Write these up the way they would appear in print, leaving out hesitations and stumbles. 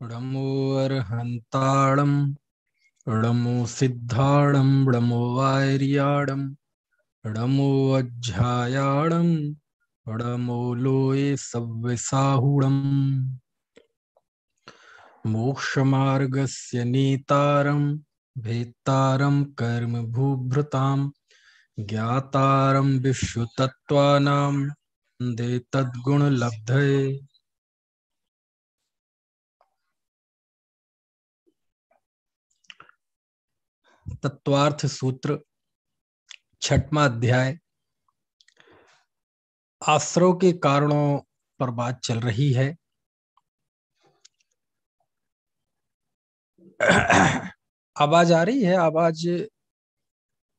णमो अर्हन्ताणं णमो सिद्धाणं णमो वार्याणं णमो अज्झायाणं णमो लोये सव्यसाहुणम् मोक्षमार्गस्य नेतारं भेत्तारं कर्म भूभृतां ज्ञातारं विश्वतत्त्वानां वन्दे तद्गुणलब्धये। तत्वार्थ सूत्र, छठवां अध्याय। आश्रव के कारणों पर बात चल रही है। आवाज आ रही है? आवाज?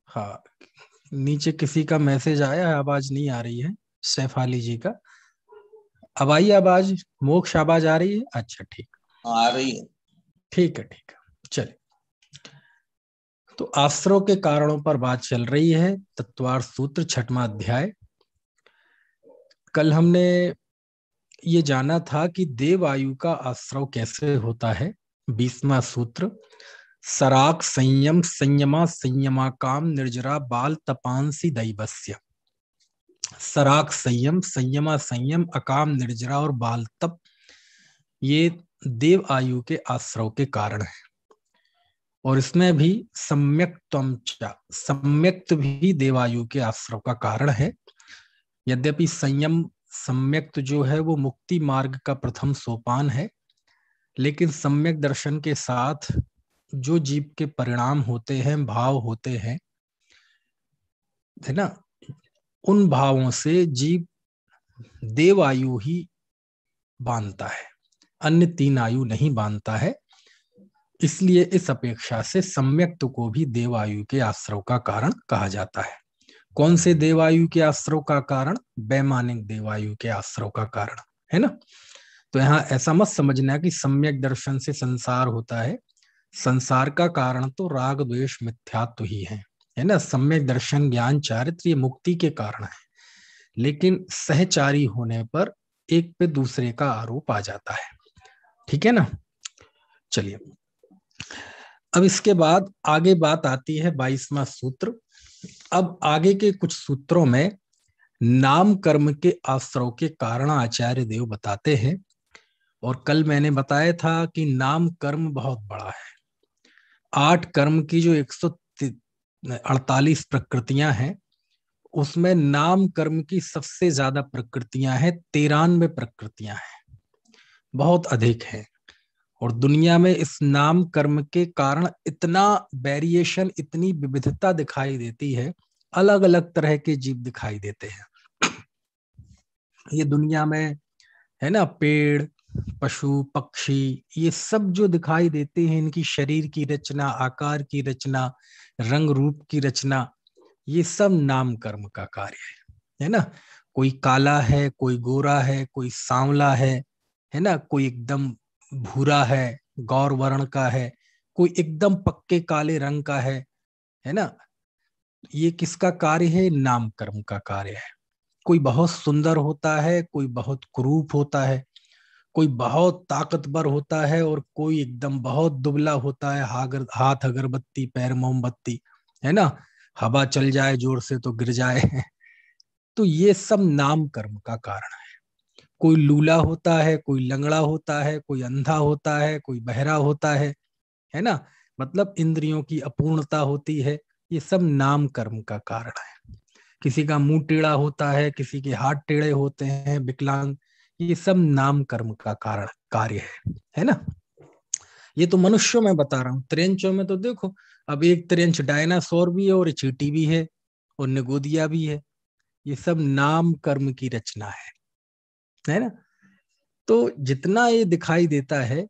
हाँ, नीचे किसी का मैसेज आया है, आवाज नहीं आ रही है। सैफाली जी का। अब आई आवाज? मोक्ष आवाज आ रही है? अच्छा, ठीक, आ रही है। ठीक है, ठीक है। चलिए, तो आश्रव के कारणों पर बात चल रही है। तत्वार्थ सूत्र, छठवां अध्याय। कल हमने ये जाना था कि देव आयु का आश्रव कैसे होता है। 20वां सूत्र, सराक संयम संयमा संयमा काम निर्जरा बाल तपांसी दैवस्य। सराक संयम, संयमा संयम, अकाम निर्जरा और बाल तप, ये देव आयु के आश्रव के कारण है। और इसमें भी सम्यक्त भी देवायु के आश्रव का कारण है। यद्यपि संयम सम्यक्त जो है वो मुक्ति मार्ग का प्रथम सोपान है, लेकिन सम्यक दर्शन के साथ जो जीव के परिणाम होते हैं, भाव होते हैं, है ना, उन भावों से जीव देव आयु ही बांधता है, अन्य 3 आयु नहीं बांधता है। इसलिए इस अपेक्षा से सम्यक्त को भी देवायु के आश्रव का कारण कहा जाता है। कौन से देवायु के आश्रव का कारण? वैमानिक देवायु के आश्रव का कारण, है ना। तो यहाँ ऐसा मत समझना कि सम्यक दर्शन से संसार होता है। संसार का कारण तो राग द्वेष मिथ्यात्व ही है ना। सम्यक दर्शन ज्ञान चारित्र ये मुक्ति के कारण है, लेकिन सहचारी होने पर एक पे दूसरे का आरोप आ जाता है। ठीक है ना। चलिए, अब इसके बाद आगे बात आती है 22वां सूत्र। अब आगे के कुछ सूत्रों में नाम कर्म के आश्रव के कारण आचार्य देव बताते हैं। और कल मैंने बताया था कि नाम कर्म बहुत बड़ा है। 8 कर्म की जो 148 प्रकृतियां हैं, उसमें नाम कर्म की सबसे ज्यादा प्रकृतियां हैं। 93 प्रकृतियां हैं, बहुत अधिक है। और दुनिया में इस नाम कर्म के कारण इतना वेरिएशन, इतनी विविधता दिखाई देती है। अलग अलग तरह के जीव दिखाई देते हैं ये दुनिया में, है ना। पेड़, पशु, पक्षी, ये सब जो दिखाई देते हैं, इनकी शरीर की रचना, आकार की रचना, रंग रूप की रचना, ये सब नाम कर्म का कार्य है ना। कोई काला है, कोई गोरा है, कोई सांवला है ना। कोई एकदम भूरा है, गौर वर्ण का है, कोई एकदम पक्के काले रंग का है ना। ये किसका कार्य है? नाम कर्म का कार्य है। कोई बहुत सुंदर होता है, कोई बहुत कुरूप होता है, कोई बहुत ताकतवर होता है और कोई एकदम बहुत दुबला होता है। हाथ अगरबत्ती, पैर मोमबत्ती, है ना। हवा चल जाए जोर से तो गिर जाए। तो ये सब नाम कर्म का कारण है। कोई लूला होता है, कोई लंगड़ा होता है, कोई अंधा होता है, कोई बहरा होता है ना। मतलब इंद्रियों की अपूर्णता होती है। ये सब नाम कर्म का कारण है। किसी का मुंह टेढ़ा होता है, किसी के हाथ टेढ़े होते हैं, विकलांग, ये सब नाम कर्म का कारण कार्य है ना। ये तो मनुष्यों में बता रहा हूँ। त्रियंचों में तो देखो, अब एक त्रियंच डायनासोर भी है और चींटी भी है और निगोदिया भी है। ये सब नाम कर्म की रचना है ना। तो जितना ये दिखाई देता है,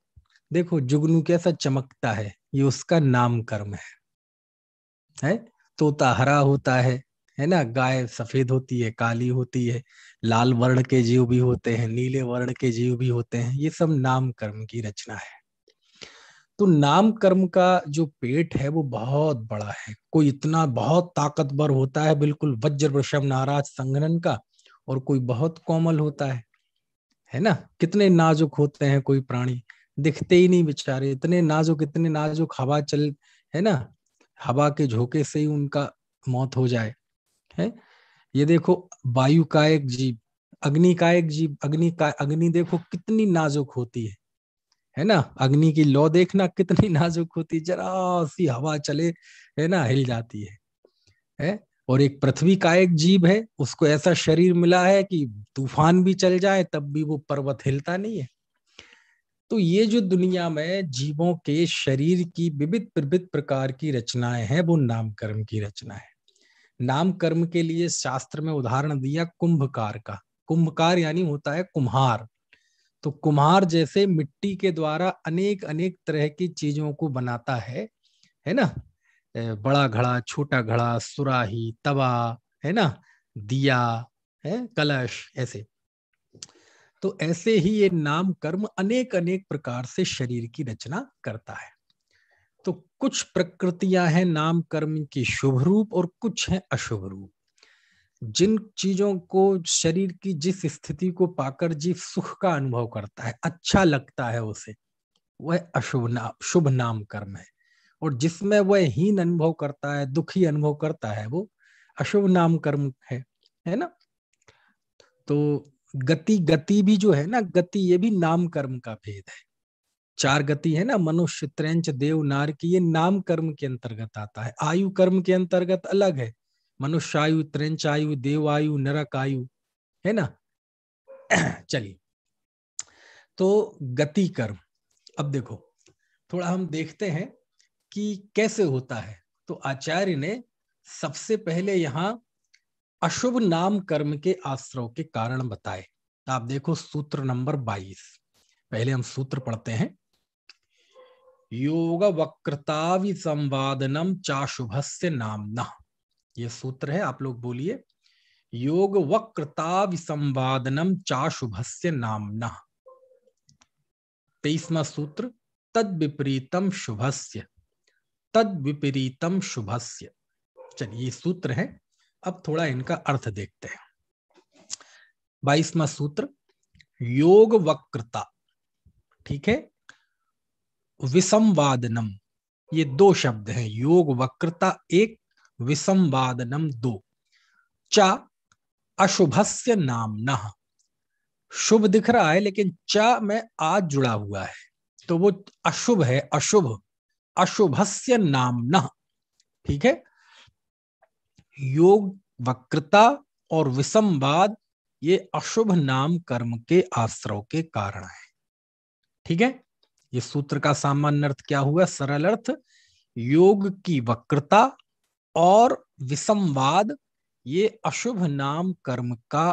देखो जुगनू कैसा चमकता है उसका नाम कर्म है। तोता हरा होता है ना। गाय सफेद होती है, काली होती है। लाल वर्ण के जीव भी होते हैं, नीले वर्ण के जीव भी होते हैं। ये सब नाम कर्म की रचना है। तो नाम कर्म का जो पेट है वो बहुत बड़ा है। कोई इतना बहुत ताकतवर होता है, बिल्कुल वज्र वृषभ नाराज संघनन का, और कोई बहुत कोमल होता है ना। कितने नाजुक होते हैं कोई प्राणी, दिखते ही नहीं बेचारे, इतने नाजुक हवा चल, है ना, हवा के झोंके से ही उनका मौत हो जाए। है, ये देखो वायु का एक जीव, अग्नि का एक जीव, अग्नि देखो कितनी नाजुक होती है ना, अग्नि की लौ देखना कितनी नाजुक होती है, जरा सी हवा चले, है ना, हिल जाती है। और एक पृथ्वी का एक जीव है, उसको ऐसा शरीर मिला है कि तूफान भी चल जाए तब भी वो पर्वत हिलता नहीं है। तो ये जो दुनिया में जीवों के शरीर की विविध विविध प्रकार की रचनाएं हैं, वो नाम कर्म की रचना है। नाम कर्म के लिए शास्त्र में उदाहरण दिया कुंभकार का। कुंभकार यानी होता है कुम्हार। तो कुम्हार जैसे मिट्टी के द्वारा अनेक अनेक तरह की चीजों को बनाता है ना, बड़ा घड़ा, छोटा घड़ा, सुराही, तवा, है ना, दिया, है, कलश, ऐसे। तो ऐसे ही ये नाम कर्म अनेक अनेक प्रकार से शरीर की रचना करता है। तो कुछ प्रकृतियां हैं नाम कर्म की शुभ रूप और कुछ हैं अशुभ रूप। जिन चीजों को शरीर की जिस स्थिति को पाकर जीव सुख का अनुभव करता है, अच्छा लगता है उसे, वह शुभ नाम कर्म है। और जिसमें वह हीन अनुभव करता है, दुखी अनुभव करता है, वो अशुभ नाम कर्म है ना। तो गति गति भी जो है ना, गति ये भी नाम कर्म का भेद है। चार गति है ना, मनुष्य, त्रैंच, देव, नार की, ये नाम कर्म के अंतर्गत आता है। आयु कर्म के अंतर्गत अलग है, मनुष्य आयु, त्रैंच आयु, देव आयु, नरक आयु, है ना। चलिए, तो गति कर्म, अब देखो थोड़ा हम देखते हैं कि कैसे होता है। तो आचार्य ने सबसे पहले यहां अशुभ नाम कर्म के आश्रव के कारण बताए। आप देखो सूत्र नंबर 22, पहले हम सूत्र पढ़ते हैं। योग वक्रता विसंवादनम चाशुभस्य नामना, ये सूत्र है, आप लोग बोलिए। योग वक्रता विसंवादनम चाशुभस्य नामना। 23वां सूत्र, तद विपरीतम शुभस्य, तद विपरीतम शुभस्य। चलिए, ये सूत्र है, अब थोड़ा इनका अर्थ देखते हैं। 22वां सूत्र, योग वक्रता, ठीक है, विसंवादनम, ये दो शब्द हैं, योग वक्रता एक, विसंवादनम दो। चा अशुभस्य नामना, शुभ दिख रहा है लेकिन चा में आज जुड़ा हुआ है, तो वो अशुभ है, अशुभ, अशुभस्य नामना, ठीक है। योग वक्रता और विसंवाद ये अशुभ नाम कर्म के आश्रव के कारण है, ठीक है। ये सूत्र का सामान्य अर्थ क्या हुआ, सरल अर्थ, योग की वक्रता और विसंवाद ये अशुभ नाम कर्म का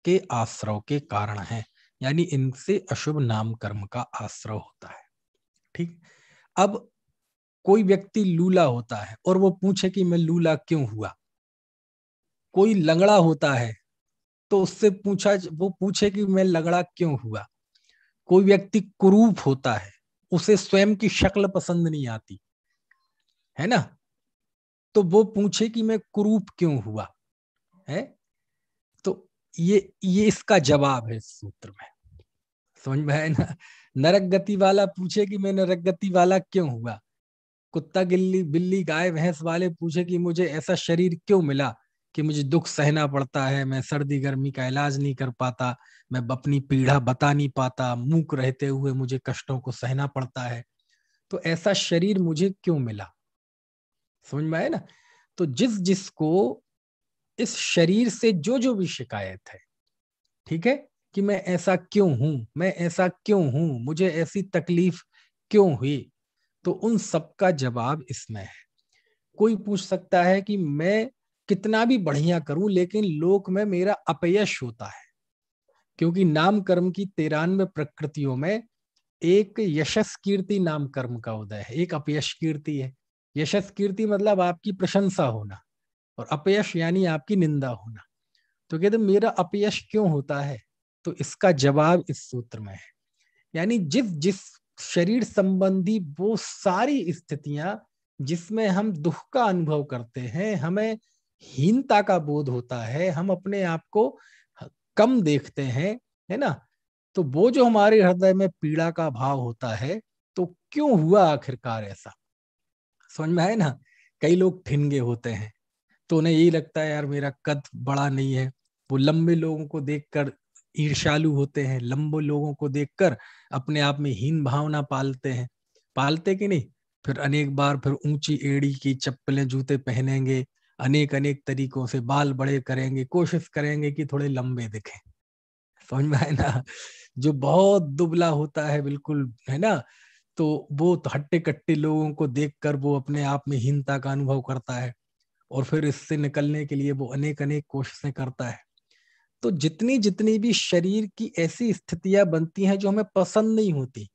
के आश्रव के कारण है, यानी इनसे अशुभ नाम कर्म का आश्रव होता है, ठीक। अब कोई व्यक्ति लूला होता है और वो पूछे कि मैं लूला क्यों हुआ। कोई लंगड़ा होता है तो उससे वो पूछे कि मैं लंगड़ा क्यों हुआ। कोई व्यक्ति कुरूप होता है, उसे स्वयं की शक्ल पसंद नहीं आती, है ना, तो वो पूछे कि मैं कुरूप क्यों हुआ, है। तो ये इसका जवाब है इस सूत्र में, समझ में आया ना। नरक गति वाला पूछे कि मैं नरक गति वाला क्यों हुआ। कुत्ता, गिल्ली, बिल्ली, गाय, भैंस वाले पूछे कि मुझे ऐसा शरीर क्यों मिला कि मुझे दुख सहना पड़ता है, मैं सर्दी गर्मी का इलाज नहीं कर पाता, मैं अपनी पीड़ा बता नहीं पाता, मूक रहते हुए मुझे कष्टों को सहना पड़ता है, तो ऐसा शरीर मुझे क्यों मिला, समझ में आया ना। तो जिस जिसको इस शरीर से जो जो भी शिकायत है, ठीक है, कि मैं ऐसा क्यों हूं, मैं ऐसा क्यों हूं, मुझे ऐसी तकलीफ क्यों हुई, तो उन सब का जवाब इसमें है। कोई पूछ सकता है कि मैं कितना भी बढ़िया करूं लेकिन लोक में मेरा अपयश होता है, क्योंकि नाम कर्म की 93 प्रकृतियों में एक यशस कीर्ति नाम कर्म का उदय है, एक अपयश कीर्ति है। यशस कीर्ति मतलब आपकी प्रशंसा होना, और अपयश यानी आपकी निंदा होना। तो कहते मेरा अपयश क्यों होता है, तो इसका जवाब इस सूत्र में है। यानी जिस जिस शरीर संबंधी वो सारी स्थितियां जिसमें हम दुख का अनुभव करते हैं, हमें हीनता का बोध होता है, हम अपने आप को कम देखते हैं, है ना, तो वो जो हमारे हृदय में पीड़ा का भाव होता है, तो क्यों हुआ आखिरकार ऐसा, समझ में आए ना। कई लोग ठिनगे होते हैं, तो उन्हें यही लगता है यार मेरा कद बड़ा नहीं है। वो लंबे लोगों को देखकर ईर्ष्यालु होते हैं, लंबे लोगों को देखकर अपने आप में हीन भावना पालते हैं, पालते कि नहीं। फिर अनेक बार फिर ऊंची एड़ी की चप्पलें जूते पहनेंगे, अनेक अनेक तरीकों से बाल बड़े करेंगे, कोशिश करेंगे कि थोड़े लंबे दिखें, समझ में आए ना। जो बहुत दुबला होता है बिल्कुल, है ना, तो वो तो हट्टे कट्टे लोगों को देखकर वो अपने आप में हीनता का अनुभव करता है, और फिर इससे निकलने के लिए वो अनेक अनेक कोशिशें करता है। तो जितनी जितनी भी शरीर की ऐसी स्थितियां बनती हैं जो हमें पसंद नहीं होती,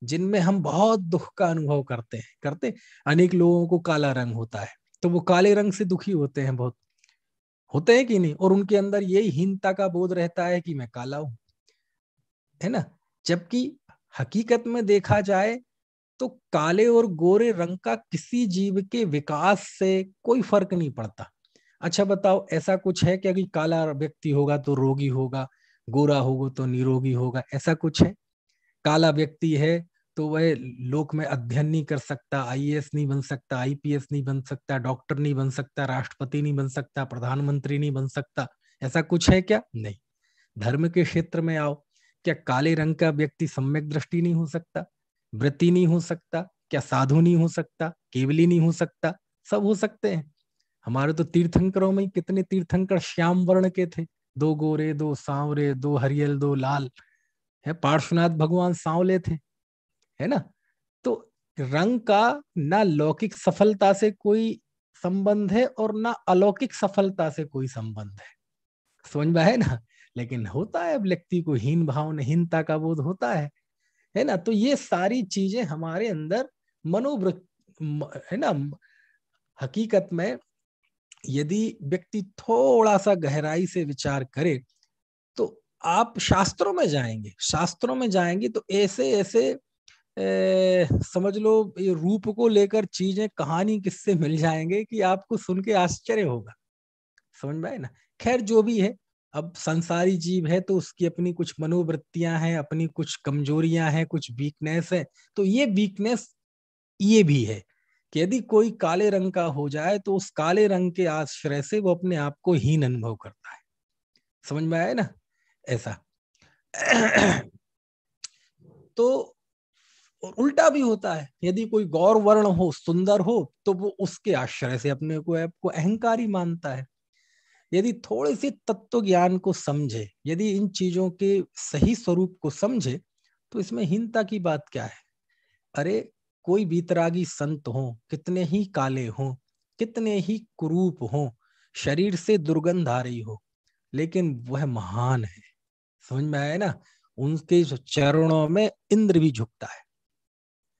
जिनमें हम बहुत दुख का अनुभव करते अनेक लोगों को काला रंग होता है, तो वो काले रंग से दुखी होते हैं, बहुत होते हैं कि नहीं, और उनके अंदर यही हीनता का बोध रहता है कि मैं काला हूं, है ना। जबकि हकीकत में देखा जाए तो काले और गोरे रंग का किसी जीव के विकास से कोई फर्क नहीं पड़ता। अच्छा बताओ, ऐसा कुछ है क्या कि काला व्यक्ति होगा तो रोगी होगा, गोरा होगा तो निरोगी होगा, ऐसा कुछ है? काला व्यक्ति है तो वह लोक में अध्ययन नहीं कर सकता, आईएएस नहीं बन सकता, आईपीएस नहीं बन सकता, डॉक्टर नहीं बन सकता, राष्ट्रपति नहीं बन सकता, प्रधानमंत्री नहीं बन सकता, ऐसा कुछ है क्या? नहीं। धर्म के क्षेत्र में आओ, क्या काले रंग का व्यक्ति सम्यक दृष्टि नहीं हो सकता, व्रती नहीं हो सकता, क्या साधु नहीं हो सकता, केवली नहीं हो सकता? सब हो सकते हैं। हमारे तो तीर्थंकरों में ही कितने तीर्थंकर श्याम वर्ण के थे, दो गोरे दो सांवरे दो हरियल दो लाल, है पार्श्वनाथ भगवान सांवले थे, है ना। तो रंग का ना लौकिक सफलता से कोई संबंध है और ना अलौकिक सफलता से कोई संबंध है, समझ में है ना। लेकिन होता है व्यक्ति को हीन भावना हीनता का बोध होता है ना। तो ये सारी चीजें हमारे अंदर मनोवृत्ति, है ना। हकीकत में यदि व्यक्ति थोड़ा सा गहराई से विचार करे, तो आप शास्त्रों में जाएंगे, शास्त्रों में जाएंगे तो ऐसे ऐसे समझ लो ये रूप को लेकर चीजें कहानी किससे मिल जाएंगे कि आपको सुन के आश्चर्य होगा, समझ में आए ना। खैर जो भी है, अब संसारी जीव है तो उसकी अपनी कुछ मनोवृत्तियां हैं, अपनी कुछ कमजोरियां हैं, कुछ वीकनेस है। तो ये वीकनेस ये भी है कि यदि कोई काले रंग का हो जाए तो उस काले रंग के आश्रय से वो अपने आप को हीन अनुभव करता है, समझ में आया ना, ऐसा। तो और उल्टा भी होता है, यदि कोई गौर वर्ण हो, सुंदर हो, तो वो उसके आश्रय से अपने को आपको अहंकारी मानता है। यदि थोड़े से तत्व ज्ञान को समझे, यदि इन चीजों के सही स्वरूप को समझे, तो इसमें हीनता की बात क्या है। अरे कोई बीतरागी संत हो, कितने ही काले हो, कितने ही कुरूप हो, शरीर से दुर्गंध आ रही हो, लेकिन वह महान है, समझ में आया ना। उनके चरणों में इंद्र भी झुकता है।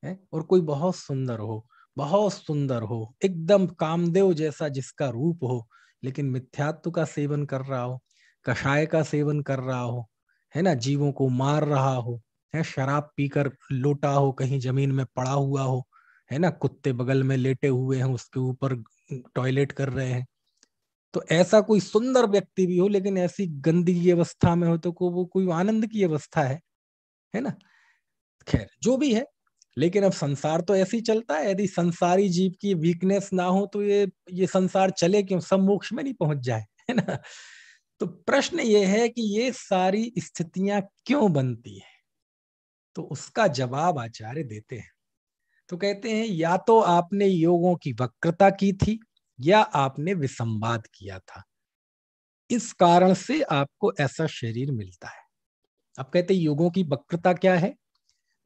और कोई बहुत सुंदर हो, बहुत सुंदर हो, एकदम कामदेव जैसा जिसका रूप हो, लेकिन मिथ्यात्व का सेवन कर रहा हो, कषाय का सेवन कर रहा हो, है ना, जीवों को मार रहा हो, है शराब पीकर लोटा हो कहीं जमीन में पड़ा हुआ हो, है ना, कुत्ते बगल में लेटे हुए हैं उसके ऊपर टॉयलेट कर रहे हैं। तो ऐसा कोई सुंदर व्यक्ति भी हो लेकिन ऐसी गंदी की अवस्था में हो, तो वो कोई आनंद की अवस्था है ना। खैर जो भी है, लेकिन अब संसार तो ऐसे ही चलता है। यदि संसारी जीव की वीकनेस ना हो तो ये संसार चले क्यों, सब मोक्ष में नहीं पहुंच जाए, है ना। तो प्रश्न ये है कि ये सारी स्थितियां क्यों बनती है, तो उसका जवाब आचार्य देते हैं। तो कहते हैं या तो आपने योगों की वक्रता की थी या आपने विसंवाद किया था, इस कारण से आपको ऐसा शरीर मिलता है। अब कहते हैं योगों की वक्रता क्या है,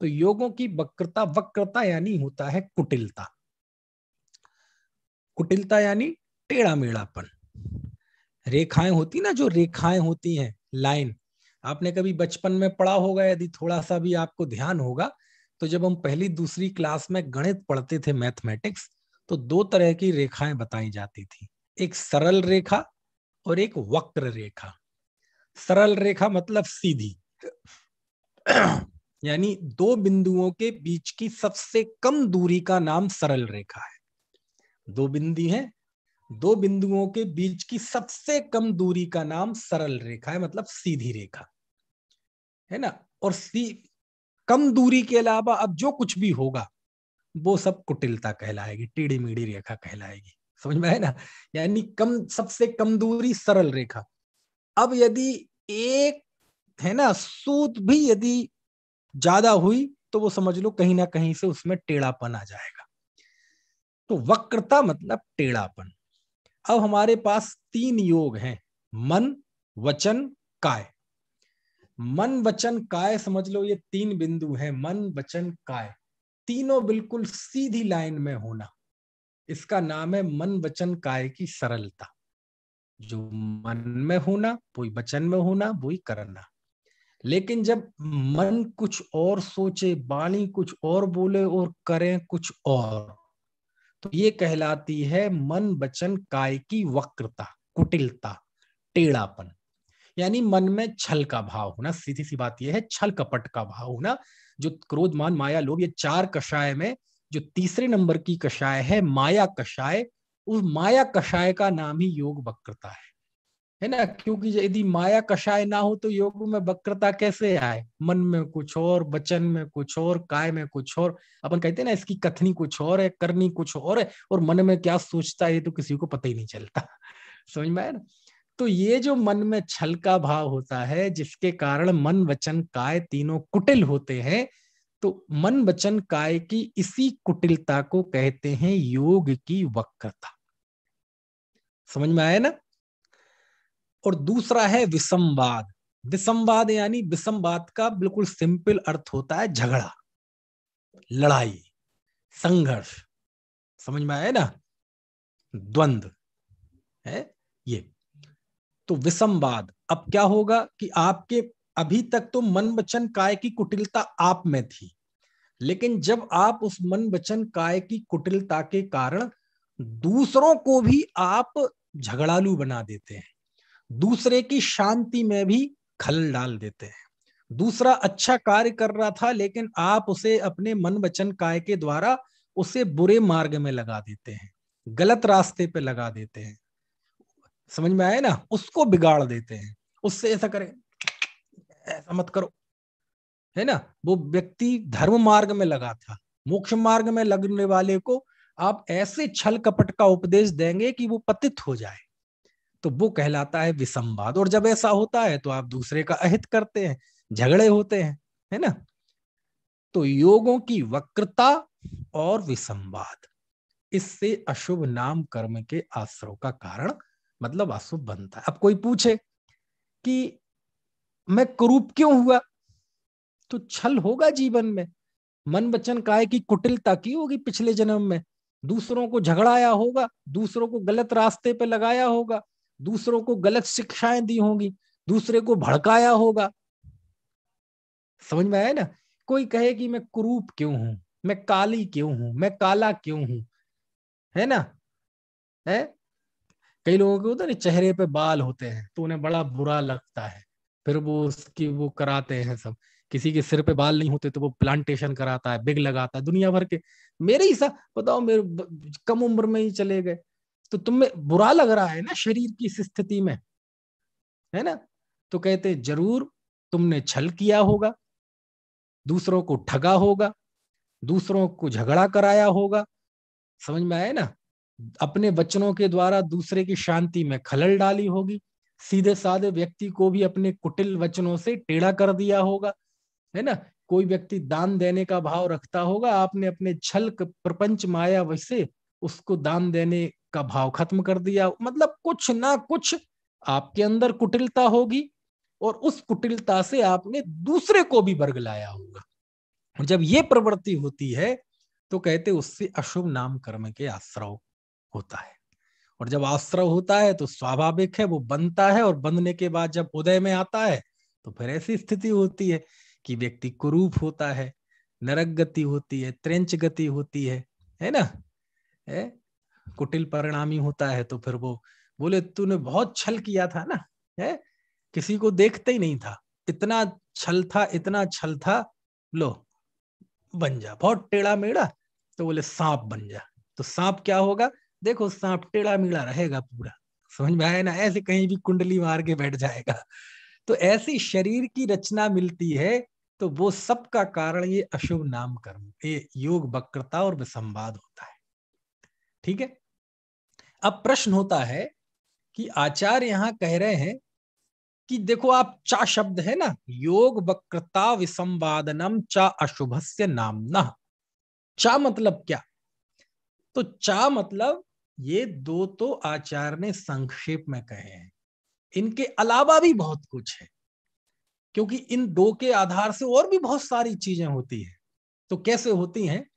तो योगों की वक्रता, वक्रता यानी होता है कुटिलता, कुटिलता यानी टेढ़ा मेढ़ापन। रेखाएं होती ना, जो रेखाएं होती हैं, लाइन, आपने कभी बचपन में पढ़ा होगा, यदि थोड़ा सा भी आपको ध्यान होगा, तो जब हम पहली दूसरी क्लास में गणित पढ़ते थे, मैथमेटिक्स, तो दो तरह की रेखाएं बताई जाती थी, एक सरल रेखा और एक वक्र रेखा। सरल रेखा मतलब सीधी, यानी दो बिंदुओं के बीच की सबसे कम दूरी का नाम सरल रेखा है। दो बिंदु हैं, दो बिंदुओं के बीच की सबसे कम दूरी का नाम सरल रेखा है, मतलब सीधी रेखा, है ना। और कम दूरी के अलावा अब जो कुछ भी होगा वो सब कुटिलता कहलाएगी, टेढ़ी मेढ़ी रेखा कहलाएगी। समझ में है ना? यानी सबसे कम दूरी सरल रेखा। अब यदि एक है ना सूत भी यदि ज्यादा हुई तो वो समझ लो कहीं ना कहीं से उसमें टेढ़ापन आ जाएगा। तो वक्रता मतलब टेढ़ापन। अब हमारे पास 3 योग हैं, मन, वचन, काय। मन, वचन, काय समझ लो ये 3 बिंदु हैं, मन, वचन, काय। तीनों बिल्कुल सीधी लाइन में होना, इसका नाम है मन, वचन, काय की सरलता। जो मन में होना वही वचन में होना, वही करना। लेकिन जब मन कुछ और सोचे, वाणी कुछ और बोले और करें कुछ और, तो ये कहलाती है मन, वचन, काय की वक्रता, कुटिलता, टेढ़ापन। यानी मन में छल का भाव होना, सीधी सी बात यह है, छल कपट का भाव होना। जो क्रोध, मान, माया, लोभ, ये 4 कषाय में जो तीसरे नंबर की कषाय है माया कषाय, उस माया कषाय का नाम ही योग वक्रता है ना? क्योंकि यदि माया कषाय ना हो तो योग में वक्रता कैसे आए? मन में कुछ और, वचन में कुछ और, काय में कुछ और। अपन कहते हैं ना इसकी कथनी कुछ और है, करनी कुछ और है, और मन में क्या सोचता है ये तो किसी को पता ही नहीं चलता। समझ में आया ना? तो ये जो मन में छल का भाव होता है, जिसके कारण मन, वचन, काय तीनों कुटिल होते हैं, तो मन, वचन, काय की इसी कुटिलता को कहते हैं योग की वक्रता। समझ में आया ना? और दूसरा है विसंवाद। विसंवाद यानी विसंवाद का बिल्कुल सिंपल अर्थ होता है झगड़ा, लड़ाई, संघर्ष। समझ में आया ना? द्वंद्व है ये। तो विसंवाद, अब क्या होगा कि आपके अभी तक तो मन, वचन, काय की कुटिलता आप में थी, लेकिन जब आप उस मन, वचन, काय की कुटिलता के कारण दूसरों को भी आप झगड़ालू बना देते हैं, दूसरे की शांति में भी खलल डाल देते हैं। दूसरा अच्छा कार्य कर रहा था लेकिन आप उसे अपने मन, वचन, काय के द्वारा उसे बुरे मार्ग में लगा देते हैं, गलत रास्ते पे लगा देते हैं। समझ में आए ना? उसको बिगाड़ देते हैं, उससे ऐसा करें, ऐसा मत करो, है ना? वो व्यक्ति धर्म मार्ग में लगा था, मोक्ष मार्ग में लगने वाले को आप ऐसे छल कपट का उपदेश देंगे कि वो पतित हो जाए, तो वो कहलाता है विसंवाद। और जब ऐसा होता है तो आप दूसरे का अहित करते हैं, झगड़े होते हैं, है ना? तो योगों की वक्रता और विसंवाद, इससे अशुभ नाम कर्म के आश्रव का कारण मतलब अशुभ बनता है। अब कोई पूछे कि मैं कुरूप क्यों हुआ, तो छल होगा जीवन में, मन, वचन, काय की कुटिलता की होगी पिछले जन्म में, दूसरों को झगड़ाया होगा, दूसरों को गलत रास्ते पे लगाया होगा, दूसरों को गलत शिक्षाएं दी होंगी, दूसरे को भड़काया होगा। समझ में आया ना? कोई कहे कि मैं कुरूप क्यों हूं, मैं काली क्यों हूं, मैं काला क्यों हूं, है ना? है, कई लोगों के होता है चेहरे पे बाल होते हैं तो उन्हें बड़ा बुरा लगता है, फिर वो उसकी वो कराते हैं सब। किसी के सिर पे बाल नहीं होते तो वो प्लांटेशन कराता है, बिग लगाता है, दुनिया भर के। मेरे ही सा बताओ, मेरे कम उम्र में ही चले गए, तो तुम्हें बुरा लग रहा है ना शरीर की इस स्थिति में, है ना? तो कहते जरूर तुमने छल किया होगा, दूसरों को ठगा होगा, दूसरों को झगड़ा कराया होगा। समझ में आया ना? अपने वचनों के द्वारा दूसरे की शांति में खलल डाली होगी, सीधे साधे व्यक्ति को भी अपने कुटिल वचनों से टेढ़ा कर दिया होगा, है ना? कोई व्यक्ति दान देने का भाव रखता होगा, आपने अपने छल प्रपंच माया वैसे उसको दान देने का भाव खत्म कर दिया। मतलब कुछ ना कुछ आपके अंदर कुटिलता होगी और उस कुटिलता से आपने दूसरे को भी बरगलाया होगा। और जब ये प्रवृत्ति होती है तो कहते उससे अशुभ नाम कर्म के आश्रव होता है। और जब आश्रव होता है तो स्वाभाविक है वो बनता है, और बनने के बाद जब उदय में आता है तो फिर ऐसी स्थिति होती है कि व्यक्ति कुरूप होता है, नरक गति होती है, त्रेंच गति होती है ना? है, कुटिल परिणामी होता है। तो फिर वो बोले तूने बहुत छल किया था ना, है, किसी को देखते ही नहीं था, इतना छल था, इतना छल था, लो बन जा बहुत टेढ़ा मेढ़ा। तो बोले सांप बन जा। तो सांप क्या होगा? देखो सांप टेढ़ा मेढ़ा रहेगा पूरा। समझ में आया ना? ऐसे कहीं भी कुंडली मार के बैठ जाएगा। तो ऐसी शरीर की रचना मिलती है तो वो सब का कारण ये अशुभ नाम कर्म, ये योग वक्रता और विसंवाद होता है। ठीक है। अब प्रश्न होता है कि आचार्य यहां कह रहे हैं कि देखो आप चा शब्द है ना, योग वक्रता विसंवादनम चा अशुभस्य नामना। चा मतलब क्या? तो चा मतलब ये दो तो आचार्य ने संक्षेप में कहे हैं, इनके अलावा भी बहुत कुछ है, क्योंकि इन दो के आधार से और भी बहुत सारी चीजें होती हैं। तो कैसे होती हैं?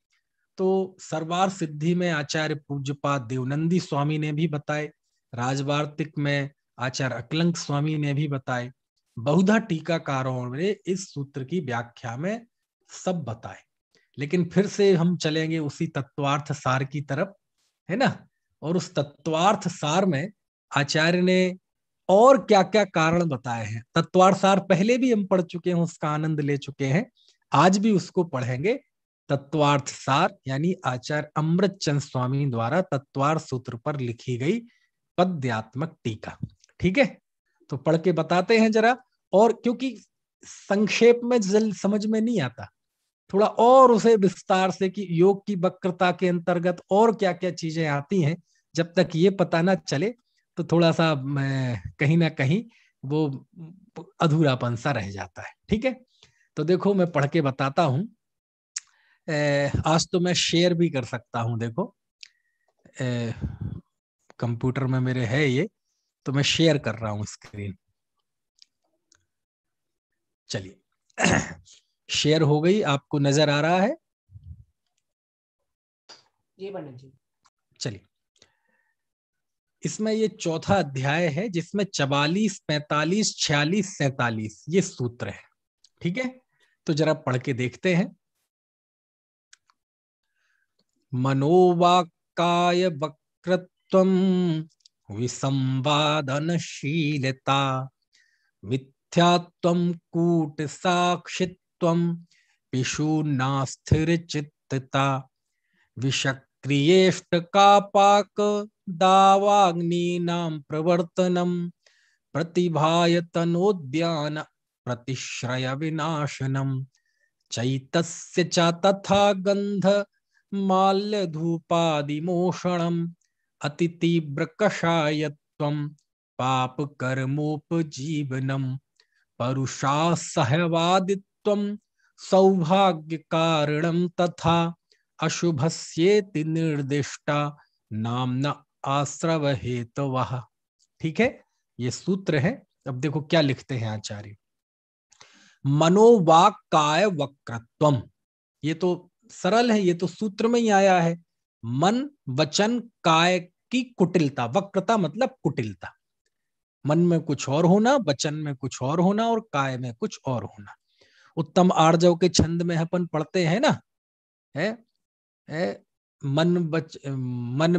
तो सर्वार सिद्धि में आचार्य पूज्यपाद देवनंदी स्वामी ने भी बताए, राजवार्तिक में आचार्य अकलंक स्वामी ने भी बताए, बहुधा टीकाकारों ने इस सूत्र की व्याख्या में सब बताए। लेकिन फिर से हम चलेंगे उसी तत्वार्थ सार की तरफ, है ना। और उस तत्वार्थ सार में आचार्य ने और क्या क्या कारण बताए हैं। तत्वार्थ सार पहले भी हम पढ़ चुके हैं, उसका आनंद ले चुके हैं, आज भी उसको पढ़ेंगे। तत्वार्थ सार यानी आचार्य अमृतचंद स्वामी द्वारा तत्वार्थ सूत्र पर लिखी गई पद्यात्मक टीका। ठीक है, तो पढ़ के बताते हैं जरा। और क्योंकि संक्षेप में जल्द समझ में नहीं आता, थोड़ा और उसे विस्तार से कि योग की वक्रता के अंतर्गत और क्या क्या चीजें आती हैं, जब तक ये पता ना चले तो थोड़ा सा कहीं ना कहीं वो अधूरापन सा रह जाता है। ठीक है, तो देखो मैं पढ़ के बताता हूं। आज तो मैं शेयर भी कर सकता हूं, देखो कंप्यूटर में मेरे है ये, तो मैं शेयर कर रहा हूं स्क्रीन। चलिए शेयर हो गई, आपको नजर आ रहा है? जी पंडित जी। चलिए, इसमें ये चौथा अध्याय है जिसमें 44, 45, 46, 47 ये सूत्र है। ठीक है, तो जरा पढ़ के देखते हैं। मनोवाक्काय वक्रत्वम विसंवादनशीलता मिथ्यात्वम कूट साक्षित्वम पिशून्नास्थिरचित्तता विषक्रियेष्टकापाक दावाग्नीनां प्रवर्तनम प्रतिभायतनोद्यान प्रतिश्रय विनाशनम चैतस्य च तथा गंध माल्य धूपादिमोषणम अतितीव्र कषायत्वम पाप कर्मोपजीवनम परुषा सहवादित्वम सौभाग्य कारणम तथा अशुभस्येति निर्दिष्टा नामना आश्रव हेतवः। ठीक है, ये सूत्र है। अब देखो क्या लिखते हैं आचार्य। मनोवाक काय वक्रत्वम, ये तो सरल है, ये तो सूत्र में ही आया है। मन वचन काय की कुटिलता, वक्रता मतलब कुटिलता, मन में कुछ और होना, वचन में कुछ और होना और काय में कुछ और होना। उत्तम आर्जव के छंद में अपन पढ़ते हैं ना, है, है मन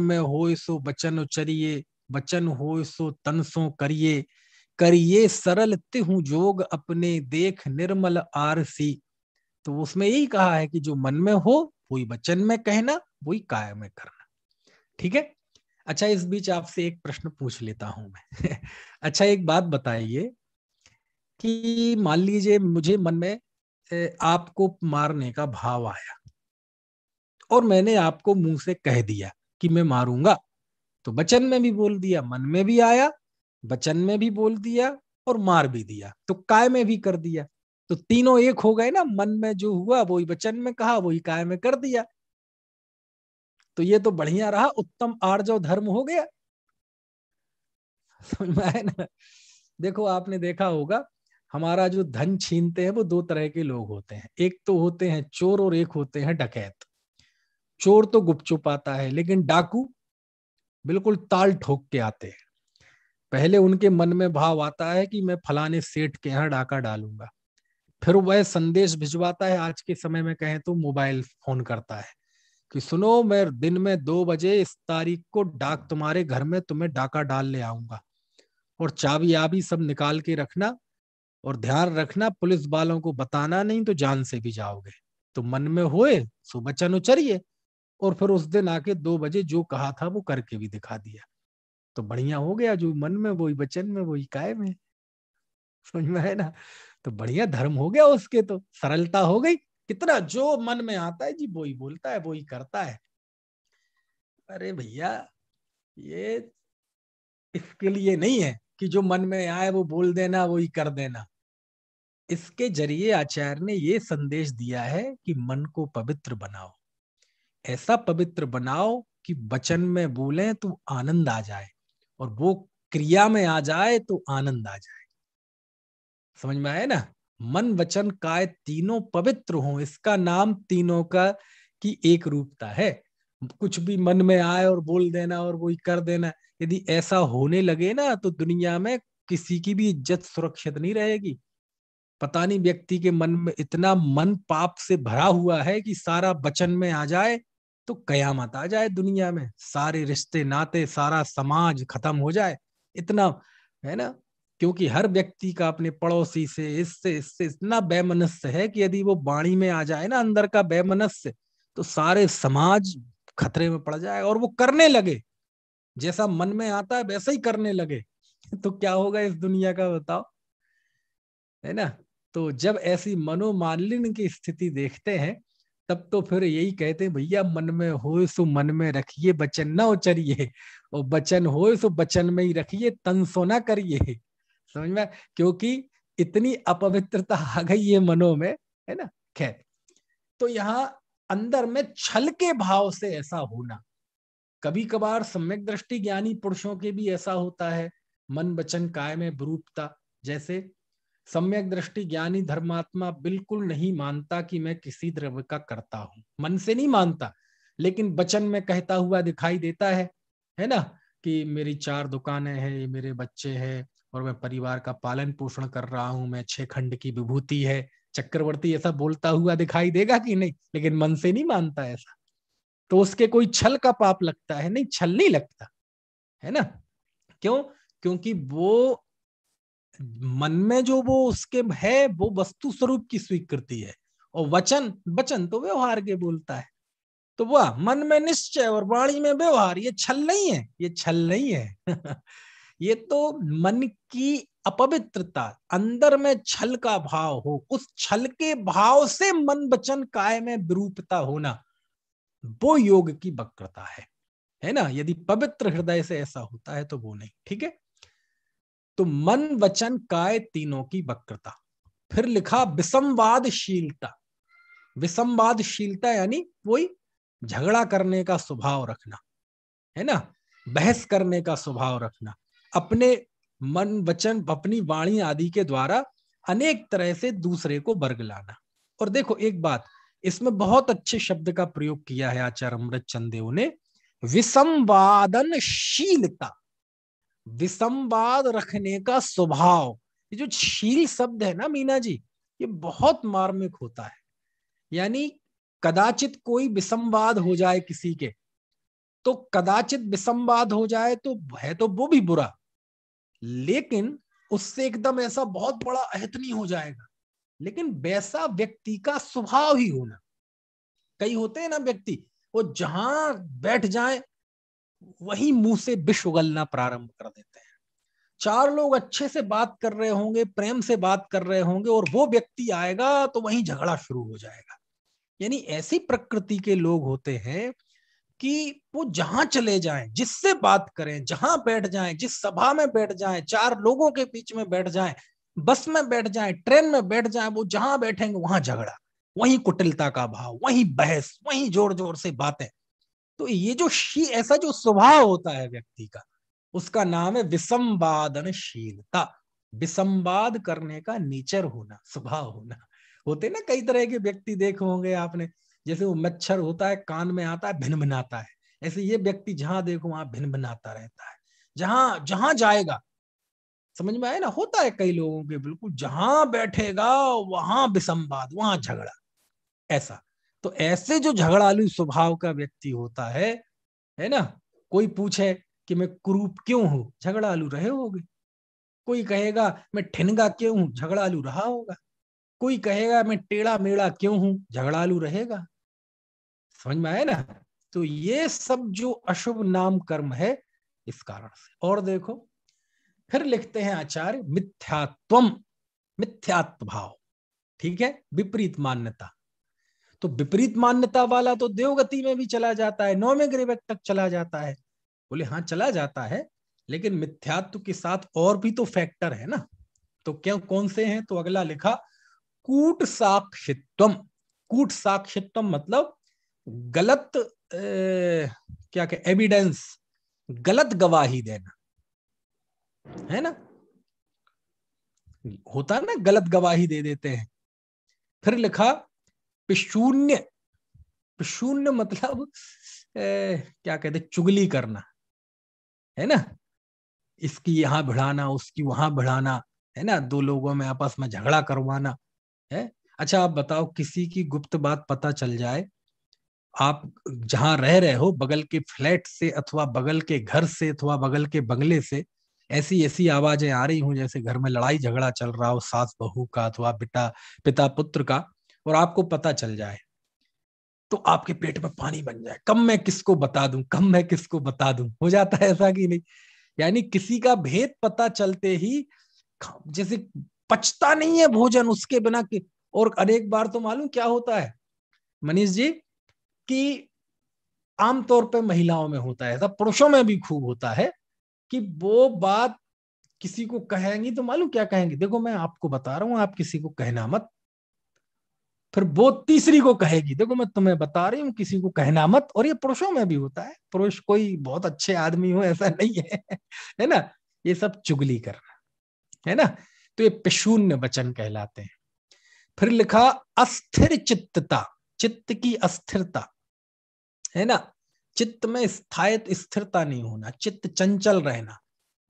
में हो सो वचन उचरिए, वचन हो सो तन सो करिए, करिए सरल तिहु जोग अपने देख निर्मल आरसी। तो उसमें यही कहा है कि जो मन में हो वही वचन में कहना, वही काय में करना। ठीक है। अच्छा, इस बीच आपसे एक प्रश्न पूछ लेता हूं मैं अच्छा, एक बात बताइए कि मान लीजिए मुझे मन में आपको मारने का भाव आया और मैंने आपको मुंह से कह दिया कि मैं मारूंगा, तो वचन में भी बोल दिया, मन में भी आया, वचन में भी बोल दिया और मार भी दिया, तो काय में भी कर दिया। तो तीनों एक हो गए ना, मन में जो हुआ वही वचन में कहा, वही काय में कर दिया। तो ये तो बढ़िया रहा, उत्तम आर्जव धर्म हो गया। समझ में आया ना। देखो आपने देखा होगा, हमारा जो धन छीनते हैं वो दो तरह के लोग होते हैं, एक तो होते हैं चोर और एक होते हैं डकैत। चोर तो गुपचुप आता है, लेकिन डाकू बिल्कुल ताल ठोक के आते हैं। पहले उनके मन में भाव आता है कि मैं फलाने सेठ के यहाँ डाका डालूंगा, फिर वह संदेश भिजवाता है, आज के समय में कहें तो मोबाइल फोन करता है कि सुनो, मैं दिन में 2 बजे इस तारीख को डाक तुम्हारे घर में तुम्हें डाका डाल ले आऊंगा, और चाबी आबी सब निकाल के रखना, और ध्यान रखना पुलिस वालों को बताना नहीं तो जान से भी जाओगे। तो मन में होए सो वचन उचरिए, और फिर उस दिन आके 2 बजे जो कहा था वो करके भी दिखा दिया। तो बढ़िया हो गया, जो मन में वही वचन में वही काय में। समझ में है ना। तो बढ़िया धर्म हो गया उसके, तो सरलता हो गई। कितना जो मन में आता है जी वो ही बोलता है, वो ही करता है। अरे भैया, ये इसके लिए नहीं है कि जो मन में आए वो बोल देना, वो ही कर देना। इसके जरिए आचार्य ने ये संदेश दिया है कि मन को पवित्र बनाओ, ऐसा पवित्र बनाओ कि वचन में बोले तो आनंद आ जाए, और वो क्रिया में आ जाए तो आनंद आ जाए। समझ में आया ना? मन वचन काय तीनों पवित्र हों, इसका नाम तीनों का की एक रूपता है। कुछ भी मन में आए और बोल देना और वही कर देना, यदि ऐसा होने लगे ना तो दुनिया में किसी की भी इज्जत सुरक्षित नहीं रहेगी। पता नहीं व्यक्ति के मन में इतना मन पाप से भरा हुआ है कि सारा वचन में आ जाए तो कयामत आ जाए दुनिया में, सारे रिश्ते नाते सारा समाज खत्म हो जाए, इतना है ना। क्योंकि हर व्यक्ति का अपने पड़ोसी से इससे इससे इतना वैमनस्य है कि यदि वो वाणी में आ जाए ना अंदर का वैमनस्य, तो सारे समाज खतरे में पड़ जाए, और वो करने लगे जैसा मन में आता है वैसा ही करने लगे तो क्या होगा इस दुनिया का, बताओ, है ना। तो जब ऐसी मनोमालिन्य की स्थिति देखते हैं, तब तो फिर यही कहते हैं भैया, मन में हो सो मन में रखिए, वचन न उचरिए, और वचन हो सो वचन में ही रखिए, तन सो ना करिए। समझ में? क्योंकि इतनी अपवित्रता आ गई है मनों में, है ना। खैर, तो यहाँ अंदर में छल के भाव से ऐसा होना, कभी कभार सम्यक दृष्टि ज्ञानी पुरुषों के भी ऐसा होता है, मन वचन काय में विरूपता। जैसे सम्यक दृष्टि ज्ञानी धर्मात्मा बिल्कुल नहीं मानता कि मैं किसी द्रव्य का करता हूं, मन से नहीं मानता, लेकिन वचन में कहता हुआ दिखाई देता है ना, कि मेरी 4 दुकानें हैं, ये मेरे बच्चे हैं, और मैं परिवार का पालन पोषण कर रहा हूं, मैं 6 खंड की विभूति है चक्रवर्ती, ऐसा बोलता हुआ दिखाई देगा कि नहीं? लेकिन मन से नहीं मानता ऐसा, तो उसके कोई छल का पाप लगता है? नहीं, छल नहीं लगता, है ना। क्यों? क्योंकि वो मन में जो वो उसके है वो वस्तु स्वरूप की स्वीकृति है, और वचन वचन तो व्यवहार के बोलता है। तो वह मन में निश्चय और वाणी में व्यवहार, ये छल नहीं है, ये छल नहीं है ये तो मन की अपवित्रता, अंदर में छल का भाव हो, उस छल के भाव से मन वचन काय में विरूपता होना, वो योग की वक्रता है ना। यदि पवित्र हृदय से ऐसा होता है तो वो नहीं, ठीक है। तो मन वचन काय तीनों की वक्रता। फिर लिखा विसंवादशीलता। विसंवादशीलता यानी वही झगड़ा करने का स्वभाव रखना, है ना, बहस करने का स्वभाव रखना, अपने मन वचन अपनी वाणी आदि के द्वारा अनेक तरह से दूसरे को बरगलाना। और देखो एक बात, इसमें बहुत अच्छे शब्द का प्रयोग किया है आचार्य अमृत चंद देव ने, विसंवादनशीलता, विसंवाद रखने का स्वभाव। ये जो शील शब्द है ना मीना जी, ये बहुत मार्मिक होता है। यानी कदाचित कोई विसंवाद हो जाए किसी के, तो कदाचित विसंवाद हो जाए तो है तो वो भी बुरा, लेकिन उससे एकदम ऐसा बहुत बड़ा अहित नहीं हो जाएगा, लेकिन वैसा व्यक्ति का स्वभाव ही होना। कई होते हैं ना व्यक्ति, वो जहां बैठ जाए वही मुंह से विष उगलना प्रारंभ कर देते हैं। 4 लोग अच्छे से बात कर रहे होंगे, प्रेम से बात कर रहे होंगे, और वो व्यक्ति आएगा तो वहीं झगड़ा शुरू हो जाएगा। यानी ऐसी प्रकृति के लोग होते हैं कि वो जहां चले जाएं, जिससे बात करें, जहां बैठ जाएं, जिस सभा में बैठ जाएं, 4 लोगों के बीच में बैठ जाएं, बस में बैठ जाएं, ट्रेन में बैठ जाएं, वो जहां बैठेंगे वहां झगड़ा, वहीं कुटिलता का भाव, वहीं बहस, वहीं जोर जोर से बातें। तो ये जो ऐसा जो स्वभाव होता है व्यक्ति का, उसका नाम है विसंवादनशीलता। विसंवाद करने का नेचर होना, स्वभाव होना। होते ना कई तरह के व्यक्ति देखे होंगे आपने, जैसे वो मच्छर होता है कान में आता है भिनभिनाता है, ऐसे ये व्यक्ति जहां देखो वहां भिनभिनाता रहता है, जहां जहां जाएगा। समझ में आया ना? होता है कई लोगों के, बिल्कुल जहां बैठेगा वहां विसंवाद, वहां झगड़ा, ऐसा। तो ऐसे जो झगड़ालू स्वभाव का व्यक्ति होता है ना, कोई पूछे कि मैं कुरूप क्यों हूं, झगड़ालू रहे होगे। कोई कहेगा मैं ठिनगा क्यों हूं, झगड़ालू रहा होगा। कोई कहेगा मैं टेढ़ा मेढ़ा क्यों हूं, झगड़ालू रहेगा। समझ में आया ना? तो ये सब जो अशुभ नाम कर्म है इस कारण से। और देखो फिर लिखते हैं आचार्य, मिथ्यात्वम। मिथ्यात्व भाव, ठीक है, विपरीत मान्यता। तो विपरीत मान्यता वाला तो देवगति में भी चला जाता है, 9वें ग्रह तक चला जाता है। बोले हाँ चला जाता है, लेकिन मिथ्यात्व के साथ और भी तो फैक्टर है ना। तो क्या कौन से हैं? तो अगला लिखा कूट साक्षित्वम। कूट साक्षित्वम मतलब गलत क्या कहे एविडेंस, गलत गवाही देना, है ना, होता है ना, गलत गवाही दे देते हैं। फिर लिखा पिशून्य। पिशून्य मतलब क्या कहते, चुगली करना, है ना, इसकी यहां बढ़ाना, उसकी वहां बढ़ाना, है ना, दो लोगों में आपस में झगड़ा करवाना है। अच्छा आप बताओ, किसी की गुप्त बात पता चल जाए, आप जहां रह रहे हो, बगल के फ्लैट से अथवा बगल के घर से अथवा बगल के बंगले से ऐसी ऐसी आवाजें आ रही हूं जैसे घर में लड़ाई झगड़ा चल रहा हो, सास बहू का अथवा पिता पुत्र का, और आपको पता चल जाए, तो आपके पेट में पानी बन जाए, कब मैं किसको बता दूं, कब मैं किसको बता दूं, हो जाता है ऐसा कि नहीं? यानी किसी का भेद पता चलते ही जैसे पचता नहीं है भोजन उसके बिना कि। और अनेक बार तो मालूम क्या होता है मनीष जी, कि आमतौर पे महिलाओं में होता है ऐसा, पुरुषों में भी खूब होता है, कि वो बात किसी को कहेंगी तो मालूम क्या कहेंगी, देखो मैं आपको बता रहा हूं, आप किसी को कहना मत। फिर वो तीसरी को कहेगी, देखो मैं तुम्हें बता रही हूँ, किसी को कहना मत। और ये पुरुषों में भी होता है, पुरुष कोई बहुत अच्छे आदमी हो ऐसा नहीं है है ना, ये सब चुगली करना, है ना। तो ये पिशून्य वचन कहलाते हैं। फिर लिखा अस्थिर चित्तता, चित्त की अस्थिरता, है ना, चित्त में स्थायित्व, स्थिरता नहीं होना, चित्त चंचल रहना,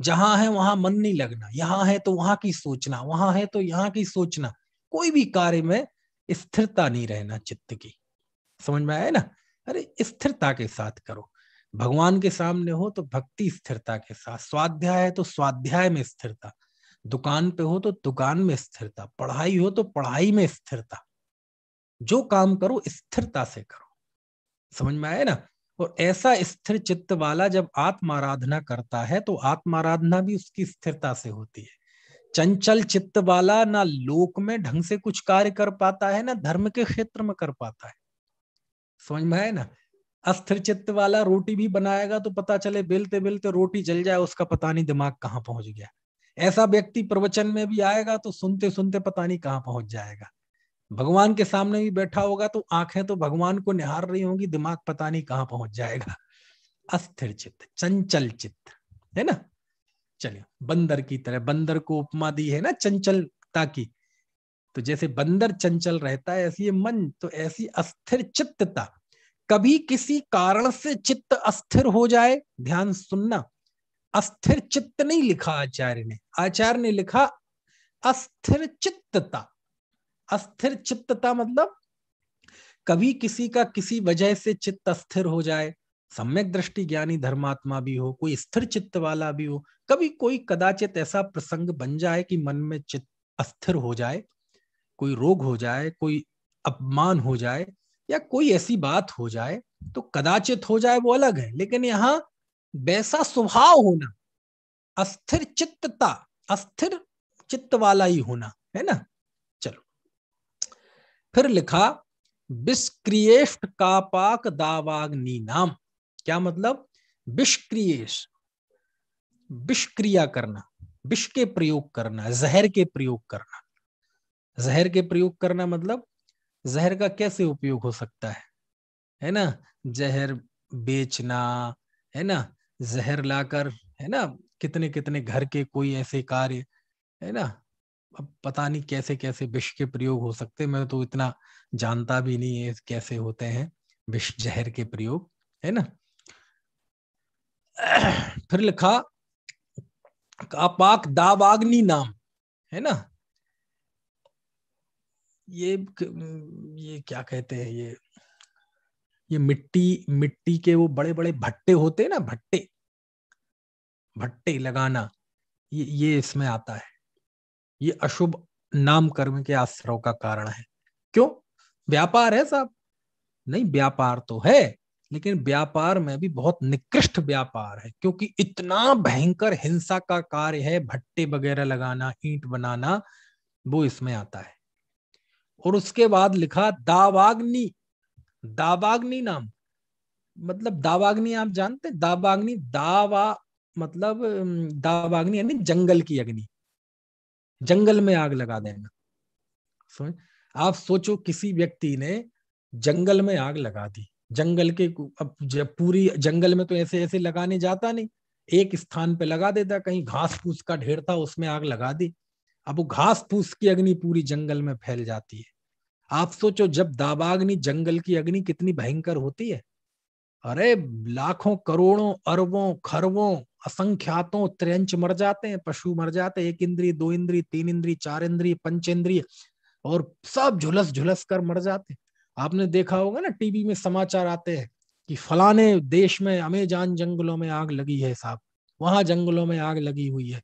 जहां है वहां मन नहीं लगना, यहां है तो वहां की सोचना, वहां है तो यहाँ की सोचना, कोई भी कार्य में स्थिरता नहीं रहना चित्त की। समझ में आया ना? अरे स्थिरता के साथ करो, भगवान के सामने हो तो भक्ति स्थिरता के साथ, स्वाध्याय है तो स्वाध्याय में स्थिरता, दुकान पे हो तो दुकान में स्थिरता, पढ़ाई हो तो पढ़ाई में स्थिरता, जो काम करो स्थिरता से करो। समझ में आया ना? और ऐसा स्थिर चित्त वाला जब आत्माराधना करता है तो आत्माराधना भी उसकी स्थिरता से होती है। चंचल चित्त वाला ना लोक में ढंग से कुछ कार्य कर पाता है, ना धर्म के क्षेत्र में कर पाता है। समझ में आया ना? अस्थिर चित्त वाला रोटी भी बनाएगा तो पता चले बेलते बेलते रोटी जल जाए, उसका पता नहीं दिमाग कहाँ पहुंच गया। ऐसा व्यक्ति प्रवचन में भी आएगा तो सुनते सुनते पता नहीं कहाँ पहुंच जाएगा। भगवान के सामने भी बैठा होगा तो आंखें तो भगवान को निहार रही होंगी, दिमाग पता नहीं कहाँ पहुंच जाएगा। अस्थिर चित्त, चंचल चित्त, है ना। चलिए, बंदर की तरह, बंदर को उपमा दी है ना चंचलता की, तो जैसे बंदर चंचल रहता है ऐसी ये मन, तो ऐसी अस्थिर चित्तता। कभी किसी कारण से चित्त अस्थिर हो जाए, ध्यान सुनना, अस्थिर चित्त नहीं लिखा आचार्य ने, आचार्य ने लिखा अस्थिर चित्तता। अस्थिर चित्तता मतलब कभी किसी का किसी वजह से चित्त अस्थिर हो जाए, सम्यक दृष्टि ज्ञानी धर्मात्मा भी हो, कोई स्थिर चित्त वाला भी हो, कभी कोई कदाचित ऐसा प्रसंग बन जाए कि मन में चित्त अस्थिर हो जाए, कोई रोग हो जाए, कोई अपमान हो जाए, या कोई ऐसी बात हो जाए, तो कदाचित हो जाए वो अलग है, लेकिन यहाँ वैसा स्वभाव होना, अस्थिर चित्तता, अस्थिर चित्त वाला ही होना, है ना। चलो, फिर लिखा विष्क्रियेष्ट कापाक दावाग्नि नाम। क्या मतलब? विष्क्रियेश, विष क्रिया करना, विष के प्रयोग करना, जहर के प्रयोग करना। जहर के प्रयोग करना मतलब जहर का कैसे उपयोग हो सकता है ना, जहर बेचना, है ना, जहर लाकर, है ना, कितने कितने घर के कोई ऐसे कार्य, है ना। अब पता नहीं कैसे कैसे विष के प्रयोग हो सकते, मैं तो इतना जानता भी नहीं है कैसे होते हैं विष जहर के प्रयोग, है ना। फिर लिखा अपाक दावाग्नि नाम, है ना। ये क्या कहते हैं, ये मिट्टी मिट्टी के वो बड़े बड़े भट्टे होते हैं ना, भट्टे भट्टे लगाना, ये इसमें आता है। ये अशुभ नाम कर्म के आश्रव का कारण है। क्यों? व्यापार है साहब, नहीं व्यापार तो है, लेकिन व्यापार में भी बहुत निकृष्ट व्यापार है, क्योंकि इतना भयंकर हिंसा का कार्य है भट्टे वगैरह लगाना, ईंट बनाना, वो इसमें आता है। और उसके बाद लिखा दावाग्नि। दावाग्नि नाम मतलब दावाग्नि आप जानते हैं? दावाग्नि, दावा मतलब दावाग्नि यानी जंगल की अग्नि, जंगल में आग लगा देना। समझ? आप सोचो किसी व्यक्ति ने जंगल में आग लगा दी। जंगल के अब जब पूरी जंगल में तो ऐसे ऐसे लगाने जाता नहीं, एक स्थान पे लगा देता, कहीं घास फूस का ढेर था उसमें आग लगा दी। अब वो घास फूस की अग्नि पूरी जंगल में फैल जाती है। आप सोचो जब दावाग्नि, जंगल की अग्नि कितनी भयंकर होती है। अरे लाखों करोड़ों अरबों खरबों असंख्यातों त्रियंच मर जाते हैं, पशु मर जाते हैं, एक इंद्रिय, दो इंद्रिय, तीन इंद्रिय, चार इंद्रिय, पंचेंद्रिय, और सब झुलस झुलस कर मर जाते हैं। आपने देखा होगा ना टीवी में समाचार आते हैं कि फलाने देश में अमेजान जंगलों में आग लगी है साहब, वहां जंगलों में आग लगी हुई है,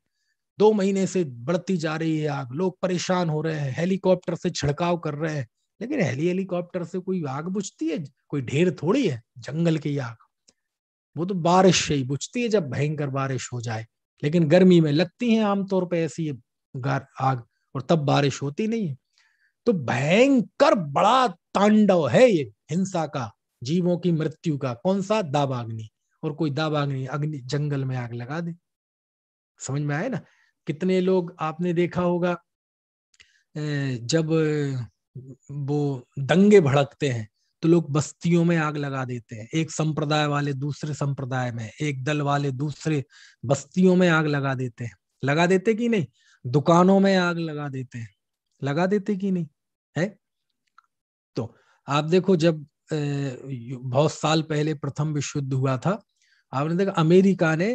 2 महीने से बढ़ती जा रही है आग, लोग परेशान हो रहे हैं, हेलीकॉप्टर से छिड़काव कर रहे हैं। लेकिन हेलीकॉप्टर से कोई आग बुझती है? कोई ढेर थोड़ी है जंगल की आग। वो तो बारिश से ही बुझती है जब भयंकर बारिश हो जाए। लेकिन गर्मी में लगती है आमतौर पर ऐसी आग, और तब बारिश होती नहीं है। तो भयंकर बड़ा तांडव है ये हिंसा का, जीवों की मृत्यु का। कौन सा? दावाग्नि। और कोई दावाग्नि अग्नि जंगल में आग लगा दे। समझ में आए ना? कितने लोग आपने देखा होगा जब वो दंगे भड़कते हैं तो लोग बस्तियों में आग लगा देते हैं, एक संप्रदाय वाले दूसरे संप्रदाय में, एक दल वाले दूसरे बस्तियों में आग लगा देते हैं। लगा देते कि नहीं? दुकानों में आग लगा देते हैं, लगा देते कि नहीं है? तो आप देखो जब बहुत साल पहले प्रथम विश्व युद्ध हुआ था, आपने देखा अमेरिका ने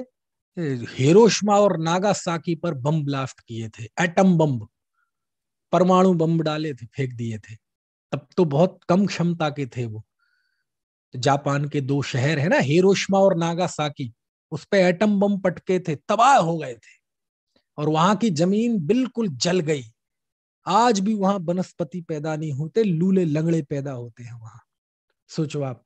हिरोशिमा और नागासाकी पर बम ब्लास्ट किए थे, एटम बम, परमाणु बम डाले थे, फेंक दिए थे। तब तो बहुत कम क्षमता के थे वो। जापान के 2 शहर है ना, हिरोशिमा और नागासाकी, उस पे एटम बम पटके थे, तबाह हो गए थे, और वहां की जमीन बिल्कुल जल गई। आज भी वहां वनस्पति पैदा नहीं होते, लूले लंगड़े पैदा होते हैं वहां। सोचो आप।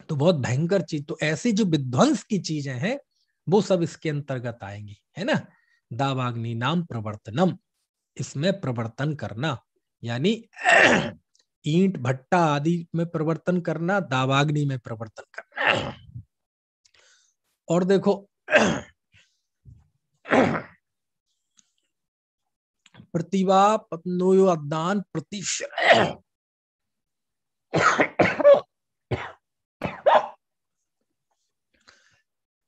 तो बहुत भयंकर चीज। तो ऐसी जो विध्वंस की चीजें हैं वो सब इसके अंतर्गत आएंगी, है ना। दावाग्नि नाम प्रवर्तनम, इसमें प्रवर्तन करना, यानी ईंट भट्टा आदि में प्रवर्तन करना, दावाग्नि में प्रवर्तन करना। और देखो प्रतिभा पत्नोदान प्रतिश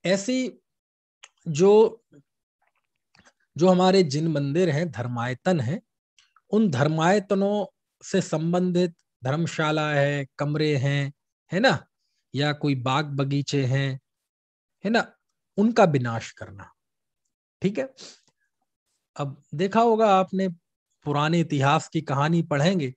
ऐसी जो जो हमारे जिन मंदिर हैं, धर्मायतन हैं, उन धर्मायतनों से संबंधित धर्मशाला है, कमरे हैं, है ना, या कोई बाग बगीचे हैं, है ना, उनका विनाश करना। ठीक है। अब देखा होगा आपने, पुराने इतिहास की कहानी पढ़ेंगे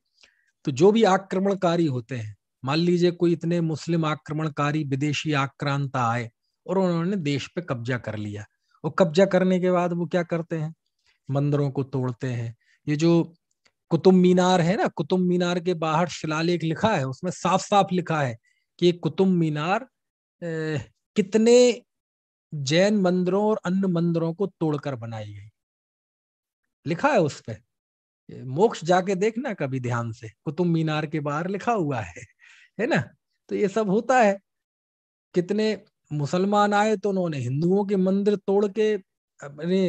तो जो भी आक्रमणकारी होते हैं, मान लीजिए कोई इतने मुस्लिम आक्रमणकारी विदेशी आक्रांता आए और उन्होंने देश पे कब्जा कर लिया, और कब्जा करने के बाद वो क्या करते हैं? मंदिरों को तोड़ते हैं। ये जो कुतुब मीनार है ना, कुतुब मीनार के बाहर शिलालेख लिखा है, उसमें साफ साफ लिखा है कि कुतुब मीनार कितने जैन मंदिरों और अन्य मंदिरों को तोड़कर बनाई गई, लिखा है उस पे। मोक्ष जाके देखना कभी ध्यान से, कुतुब मीनार के बाहर लिखा हुआ है ना। तो ये सब होता है। कितने मुसलमान आए तो उन्होंने हिंदुओं के मंदिर तोड़ के अपने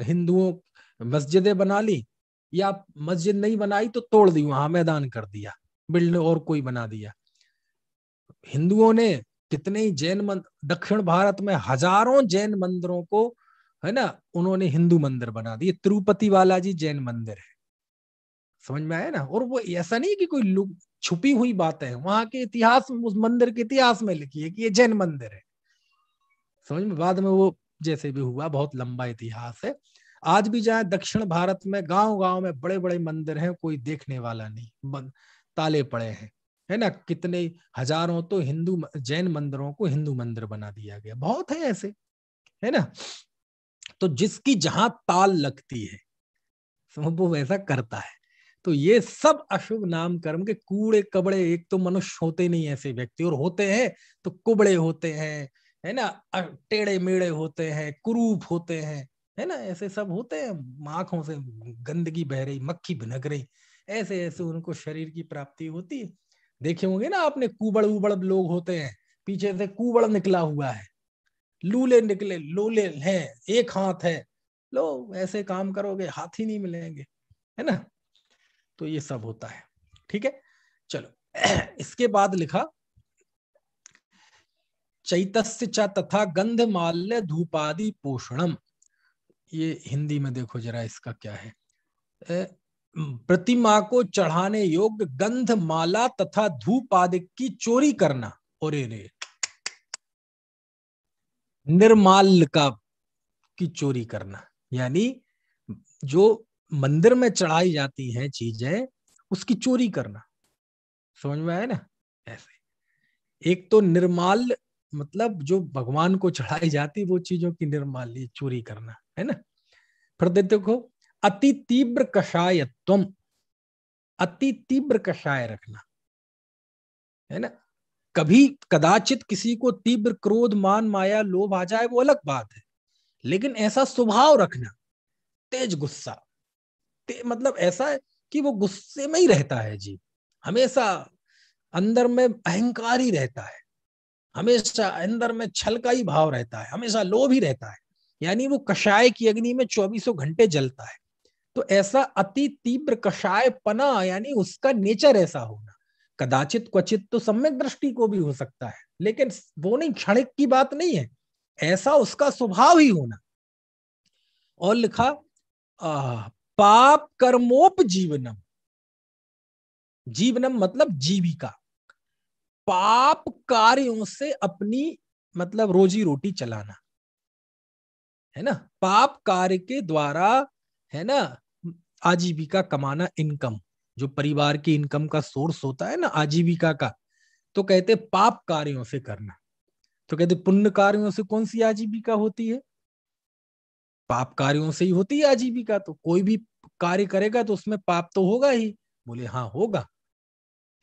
हिंदुओं मस्जिदें बना ली, या मस्जिद नहीं बनाई तो तोड़ दी, वहां मैदान कर दिया, बिल्डिंग और कोई बना दिया। हिंदुओं ने कितने ही दक्षिण भारत में हजारों जैन मंदिरों को, है ना, उन्होंने हिंदू मंदिर बना दिए। तिरुपति बालाजी जैन मंदिर है। समझ में आया ना। और वो ऐसा नहीं कि कोई छुपी हुई बात है, वहां के इतिहास में, उस मंदिर के इतिहास में लिखी है कि ये जैन मंदिर है। समझ में? बाद में वो जैसे भी हुआ, बहुत लंबा इतिहास है। आज भी जाए दक्षिण भारत में, गांव गांव में बड़े बड़े मंदिर हैं, कोई देखने वाला नहीं, ताले पड़े हैं, है ना। कितने हजारों तो हिंदू जैन मंदिरों को हिंदू मंदिर बना दिया गया, बहुत है ऐसे, है ना। तो जिसकी जहां ताल लगती है वो वैसा करता है। तो ये सब अशुभ नाम कर्म के कूड़े कबड़े, एक तो मनुष्य होते नहीं ऐसे व्यक्ति, और होते हैं तो कुबड़े होते हैं, है ना, टेढ़े मेढ़े होते हैं, कुरूप होते हैं, है ना, ऐसे सब होते हैं, आंखों से गंदगी बह रही, मक्खी भिनक रही, ऐसे ऐसे उनको शरीर की प्राप्ति होती है। देखे होंगे ना आपने, कुबड़ उबड़ लोग होते हैं, पीछे से कुबड़ निकला हुआ है, लूले निकले, लोले हैं, एक हाथ है, लो ऐसे काम करोगे हाथ ही नहीं मिलेंगे, है ना। तो ये सब होता है, ठीक है। चलो इसके बाद लिखा, चैतस्य च तथा गंधमाल्य धूपादि पोषणम। ये हिंदी में देखो जरा इसका क्या है। प्रतिमा को चढ़ाने योग्य गंध माला तथा धूप आदि की चोरी करना, और रे निर्माल्य का की चोरी करना, यानी जो मंदिर में चढ़ाई जाती हैं चीजें, उसकी चोरी करना। समझ में आया ना। ऐसे एक तो निर्माल्य, मतलब जो भगवान को चढ़ाई जाती वो चीजों की निर्माल्य चोरी करना, है ना। फिर देखो, अति तीव्र कषायत्वम, अति तीव्र कषाय रखना, है ना। कभी कदाचित किसी को तीव्र क्रोध मान माया लोभ आ जाए वो अलग बात है, लेकिन ऐसा स्वभाव रखना, तेज गुस्सा, मतलब ऐसा है कि वो गुस्से में ही रहता है जी, हमेशा अंदर में अहंकार ही रहता है, हमेशा अंदर में छल का ही भाव रहता है, हमेशा लोभ ही रहता है, यानी वो कषाय की अग्नि में 24 घंटे जलता है। तो ऐसा अति तीव्र कषाय पना, यानी उसका नेचर ऐसा होना, कदाचित क्वचित तो सम्यक दृष्टि को भी हो सकता है, लेकिन वो नहीं, क्षणिक की बात नहीं है, ऐसा उसका स्वभाव ही होना। और लिखा, पाप कर्मोप जीवनम, जीवनम मतलब जीविका, पाप कार्यों से अपनी मतलब रोजी रोटी चलाना, है ना, पाप कार्य के द्वारा, है ना, आजीविका कमाना, इनकम, जो परिवार की इनकम का सोर्स होता है ना आजीविका का, तो कहते पाप कार्यों से करना। तो कहते पुण्य कार्यों से कौन सी आजीविका होती है, पाप कार्यों से ही होती है आजीविका। तो कोई भी कार्य करेगा तो उसमें पाप तो होगा ही, बोले हाँ होगा,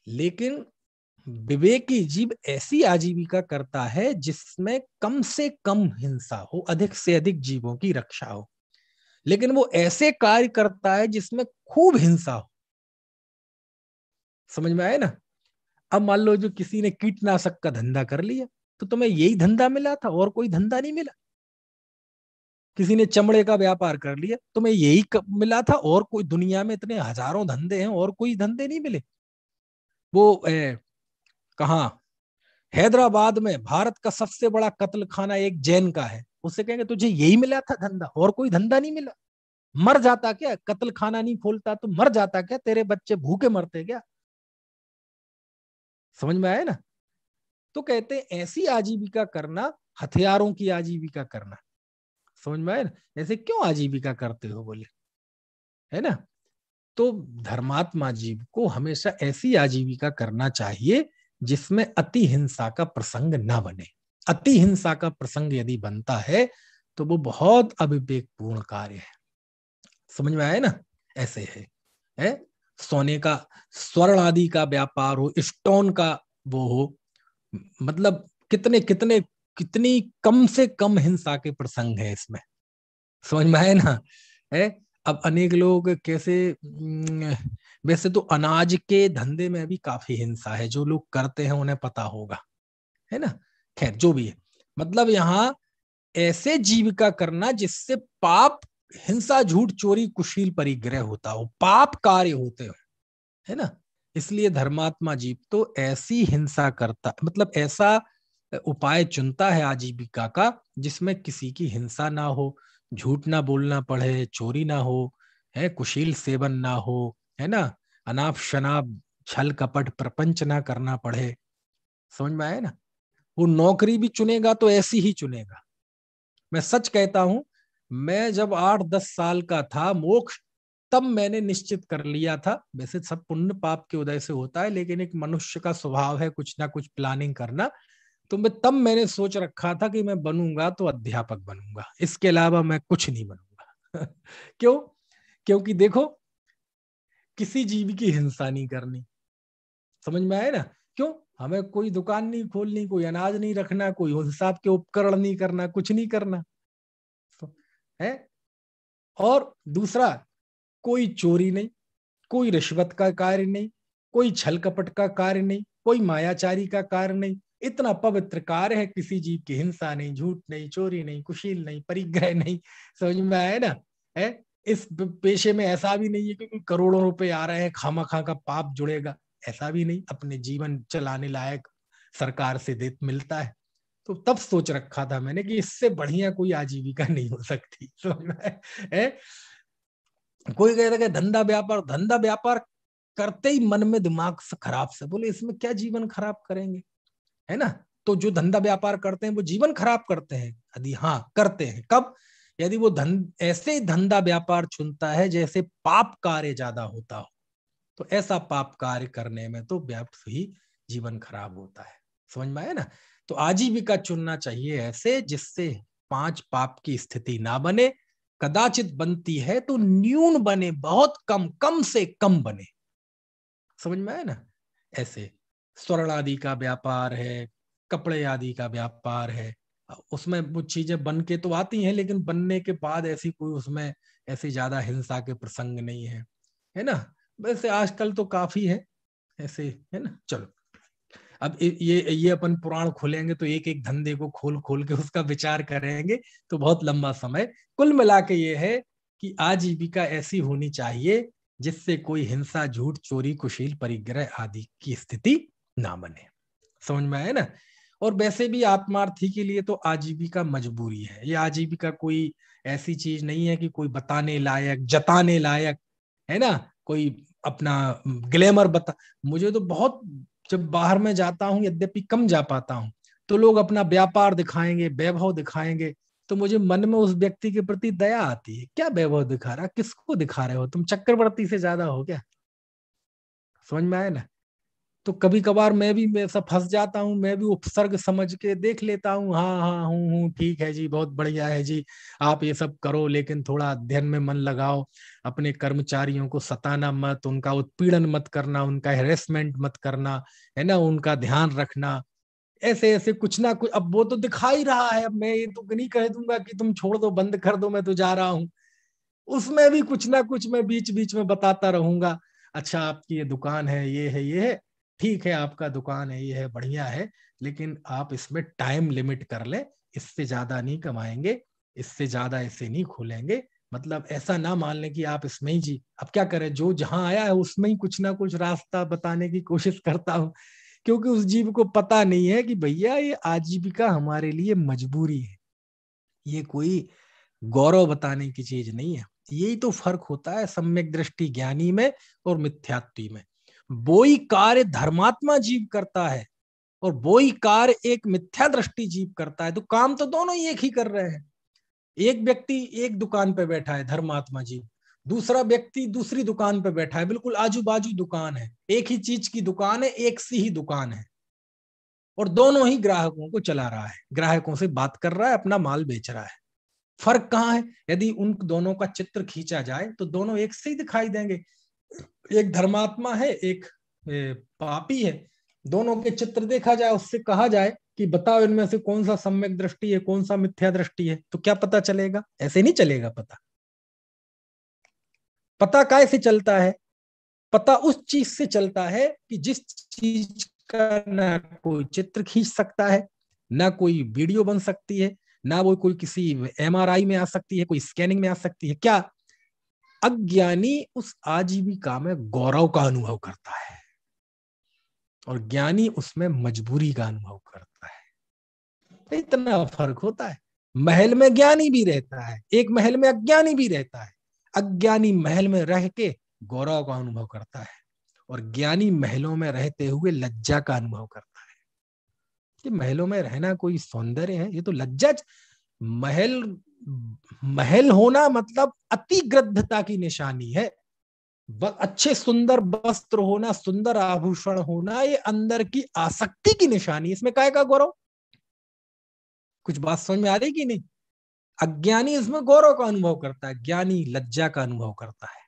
लेकिन विवेकी जीव ऐसी आजीविका करता है जिसमें कम से कम हिंसा हो, अधिक से अधिक जीवों की रक्षा हो, लेकिन वो ऐसे कार्य करता है जिसमें खूब हिंसा हो। समझ में आया ना। अब मान लो जो किसी ने कीटनाशक का धंधा कर लिया, तो तुम्हें यही धंधा मिला था और कोई धंधा नहीं मिला। किसी ने चमड़े का व्यापार कर लिया, तुम्हें यही मिला था, और कोई दुनिया में इतने हजारों धंधे हैं और कोई धंधे नहीं मिले। वो कहाँ, हैदराबाद में भारत का सबसे बड़ा कत्ल खाना एक जैन का है, उससे कहेंगे तुझे यही मिला था धंधा और कोई धंधा नहीं मिला। मर जाता क्या, कत्ल खाना नहीं खोलता तो मर जाता क्या, तेरे बच्चे भूखे मरते क्या। समझ में आया ना। तो कहते हैं ऐसी आजीविका करना, हथियारों की आजीविका करना। समझ में आया ना, ऐसे क्यों आजीविका करते हो बोले, है ना। तो धर्मात्मा जीव को हमेशा ऐसी आजीविका करना चाहिए जिसमें अति हिंसा का प्रसंग ना बने। अति हिंसा का प्रसंग यदि बनता है तो वो बहुत अविवेकपूर्ण कार्य है। समझ में आया ना। ऐसे है सोने का, स्वर्ण आदि का व्यापार हो, स्टोन का वो हो, मतलब कितने कितने, कितनी कम से कम हिंसा के प्रसंग है इसमें। समझ में आए ना। है, अब अनेक लोग कैसे, वैसे तो अनाज के धंधे में भी काफी हिंसा है, जो लोग करते हैं उन्हें पता होगा, है ना। खैर जो भी है, मतलब यहाँ ऐसे जीविका करना जिससे पाप, हिंसा, झूठ, चोरी, कुशील, परिग्रह होता हो, पाप कार्य होते हो, है ना। इसलिए धर्मात्मा जीव तो ऐसी हिंसा करता, मतलब ऐसा उपाय चुनता है आजीविका का जिसमें किसी की हिंसा ना हो, झूठ ना बोलना पड़े, चोरी ना हो, है कुशील सेवन ना हो, है ना, अनाप शनाप छल कपट प्रपंच ना करना पड़े। समझ में आया ना। वो नौकरी भी चुनेगा तो ऐसी ही चुनेगा। मैं सच कहता हूं, मैं जब 8-10 साल का था, मोक्ष तब मैंने निश्चित कर लिया था। वैसे सब पुण्य पाप के उदय से होता है, लेकिन एक मनुष्य का स्वभाव है कुछ ना कुछ प्लानिंग करना। तो मैं तब मैंने सोच रखा था कि मैं बनूंगा तो अध्यापक बनूंगा, इसके अलावा मैं कुछ नहीं बनूंगा। क्यों? क्योंकि देखो, किसी जीव की हिंसा नहीं करनी। समझ में आया ना। क्यों? हमें कोई दुकान नहीं खोलनी, कोई अनाज नहीं रखना, कोई हिसाब के उपकरण नहीं करना, कुछ नहीं करना, है। और दूसरा, कोई चोरी नहीं, कोई रिश्वत का कार्य नहीं, कोई छल कपट का कार्य नहीं, कोई मायाचारी का कार्य नहीं। इतना पवित्र कार्य है, किसी जीव की हिंसा नहीं, झूठ नहीं, चोरी नहीं, कुशील नहीं, परिग्रह नहीं। समझ में आया ना? है, इस पेशे में ऐसा भी नहीं है कि करोड़ों रुपए आ रहे हैं खामा का पाप जुड़ेगा, ऐसा भी नहीं। अपने जीवन चलाने लायक सरकार से दे मिलता है। तो तब सोच रखा था मैंने कि इससे बढ़िया कोई आजीविका नहीं हो सकती। समझ में है? कोई कहता है धंधा व्यापार, धंधा व्यापार करते ही मन में दिमाग से खराब से बोले इसमें क्या जीवन खराब करेंगे, है ना? तो जो धंधा व्यापार करते हैं वो जीवन खराब करते हैं? यदि हाँ करते हैं, कब? यदि वो ऐसे धंधा व्यापार चुनता है जैसे पाप कार्य ज्यादा होता हो, तो ऐसा पाप कार्य करने में तो व्यर्थ ही जीवन खराब होता है। समझ में आया ना? तो आजीविका चुनना चाहिए ऐसे जिससे 5 पाप की स्थिति ना बने, कदाचित बनती है तो न्यून बने, बहुत कम, कम से कम बने। समझ में आया ना? ऐसे स्वर्ण आदि का व्यापार है, कपड़े आदि का व्यापार है, उसमें वो चीजें बन के तो आती हैं, लेकिन बनने के बाद ऐसी कोई उसमें ऐसी ज्यादा हिंसा के प्रसंग नहीं है, है ना? वैसे आजकल तो काफी है ऐसे, है ना? चलो, अब ये अपन पुराण खोलेंगे तो एक एक धंधे को खोल खोल के उसका विचार करेंगे तो बहुत लंबा समय। कुल मिला के ये है कि आजीविका ऐसी होनी चाहिए जिससे कोई हिंसा, झूठ, चोरी, कुशील, परिग्रह आदि की स्थिति ना बने। समझ में आया ना? और वैसे भी आत्मार्थी के लिए तो आजीविका मजबूरी है। ये आजीविका कोई ऐसी चीज नहीं है कि कोई बताने लायक, जताने लायक, है ना? कोई अपना ग्लैमर बता। मुझे तो बहुत, जब बाहर में जाता हूँ, यद्यपि कम जा पाता हूँ, तो लोग अपना व्यापार दिखाएंगे, वैभव दिखाएंगे, तो मुझे मन में उस व्यक्ति के प्रति दया आती है। क्या वैभव दिखा रहा, किसको दिखा रहे हो तुम? चक्रवर्ती से ज्यादा हो क्या? समझ में आया ना? तो कभी कभार मैं भी मैं सब फंस जाता हूँ, मैं भी उपसर्ग समझ के देख लेता हूँ, हाँ हाँ हूँ, ठीक है जी, बहुत बढ़िया है जी, आप ये सब करो, लेकिन थोड़ा अध्ययन में मन लगाओ, अपने कर्मचारियों को सताना मत, उनका उत्पीड़न मत करना, उनका हेरेसमेंट मत करना, है ना? उनका ध्यान रखना। ऐसे ऐसे कुछ ना कुछ, अब वो तो दिखा ही रहा है, अब मैं ये तो नहीं कह दूंगा कि तुम छोड़ दो, बंद कर दो, मैं तो जा रहा हूँ। उसमें भी कुछ ना कुछ मैं बीच बीच में बताता रहूंगा। अच्छा, आपकी ये दुकान है, ये है, ये है, ठीक है, आपका दुकान है, ये है, बढ़िया है, लेकिन आप इसमें टाइम लिमिट कर ले, इससे ज्यादा नहीं कमाएंगे, इससे ज्यादा इसे नहीं खोलेंगे। मतलब ऐसा ना मान लें कि आप इसमें ही जी। अब क्या करें, जो जहां आया है उसमें ही कुछ ना कुछ रास्ता बताने की कोशिश करता हूँ, क्योंकि उस जीव को पता नहीं है कि भैया ये आजीविका हमारे लिए मजबूरी है, ये कोई गौरव बताने की चीज नहीं है। यही तो फर्क होता है सम्यक दृष्टि ज्ञानी में और मिथ्यात्वी में। वही कार्य धर्मात्मा जीव करता है और वही कार्य एक मिथ्या दृष्टि जीव करता है, तो काम तो दोनों ही एक ही कर रहे हैं। एक व्यक्ति एक दुकान पे बैठा है, धर्मात्मा जीव, दूसरा व्यक्ति दूसरी दुकान पे बैठा है, बिल्कुल आजू बाजू दुकान है, एक ही चीज की दुकान है, एक सी ही दुकान है, और दोनों ही ग्राहकों को चला रहा है, ग्राहकों से बात कर रहा है, अपना माल बेच रहा है। फर्क कहाँ है? यदि उन दोनों का चित्र खींचा जाए तो दोनों एक से ही दिखाई देंगे। एक धर्मात्मा है, एक पापी है। दोनों के चित्र देखा जाए, उससे कहा जाए कि बताओ इनमें से कौन सा सम्यक दृष्टि है, कौन सा मिथ्या दृष्टि है, तो क्या पता चलेगा? ऐसे नहीं चलेगा पता। पता काय से चलता है? पता उस चीज से चलता है कि जिस चीज का ना कोई चित्र खींच सकता है, ना कोई वीडियो बन सकती है, ना वो कोई किसी एमआरआई में आ सकती है, कोई स्कैनिंग में आ सकती है। क्या? अज्ञानी उस आजीविका में गौरव का अनुभव करता है और ज्ञानी उसमें मजबूरी का अनुभव करता है। इतना फर्क होता है। महल में ज्ञानी भी रहता है, एक महल में अज्ञानी भी रहता है। अज्ञानी महल में रह के गौरव का अनुभव करता है और ज्ञानी महलों में रहते हुए लज्जा का अनुभव करता है। कि महलों में रहना कोई सौंदर्य है? ये तो लज्जा। महल, महल होना मतलब अति गृद्धता की निशानी है। अच्छे सुंदर वस्त्र होना, सुंदर आभूषण होना, ये अंदर की आसक्ति की निशानी। इसमें काय का गौरव? कुछ बात समझ में आ रही कि नहीं? अज्ञानी इसमें गौरव का अनुभव करता है, ज्ञानी लज्जा का अनुभव करता है।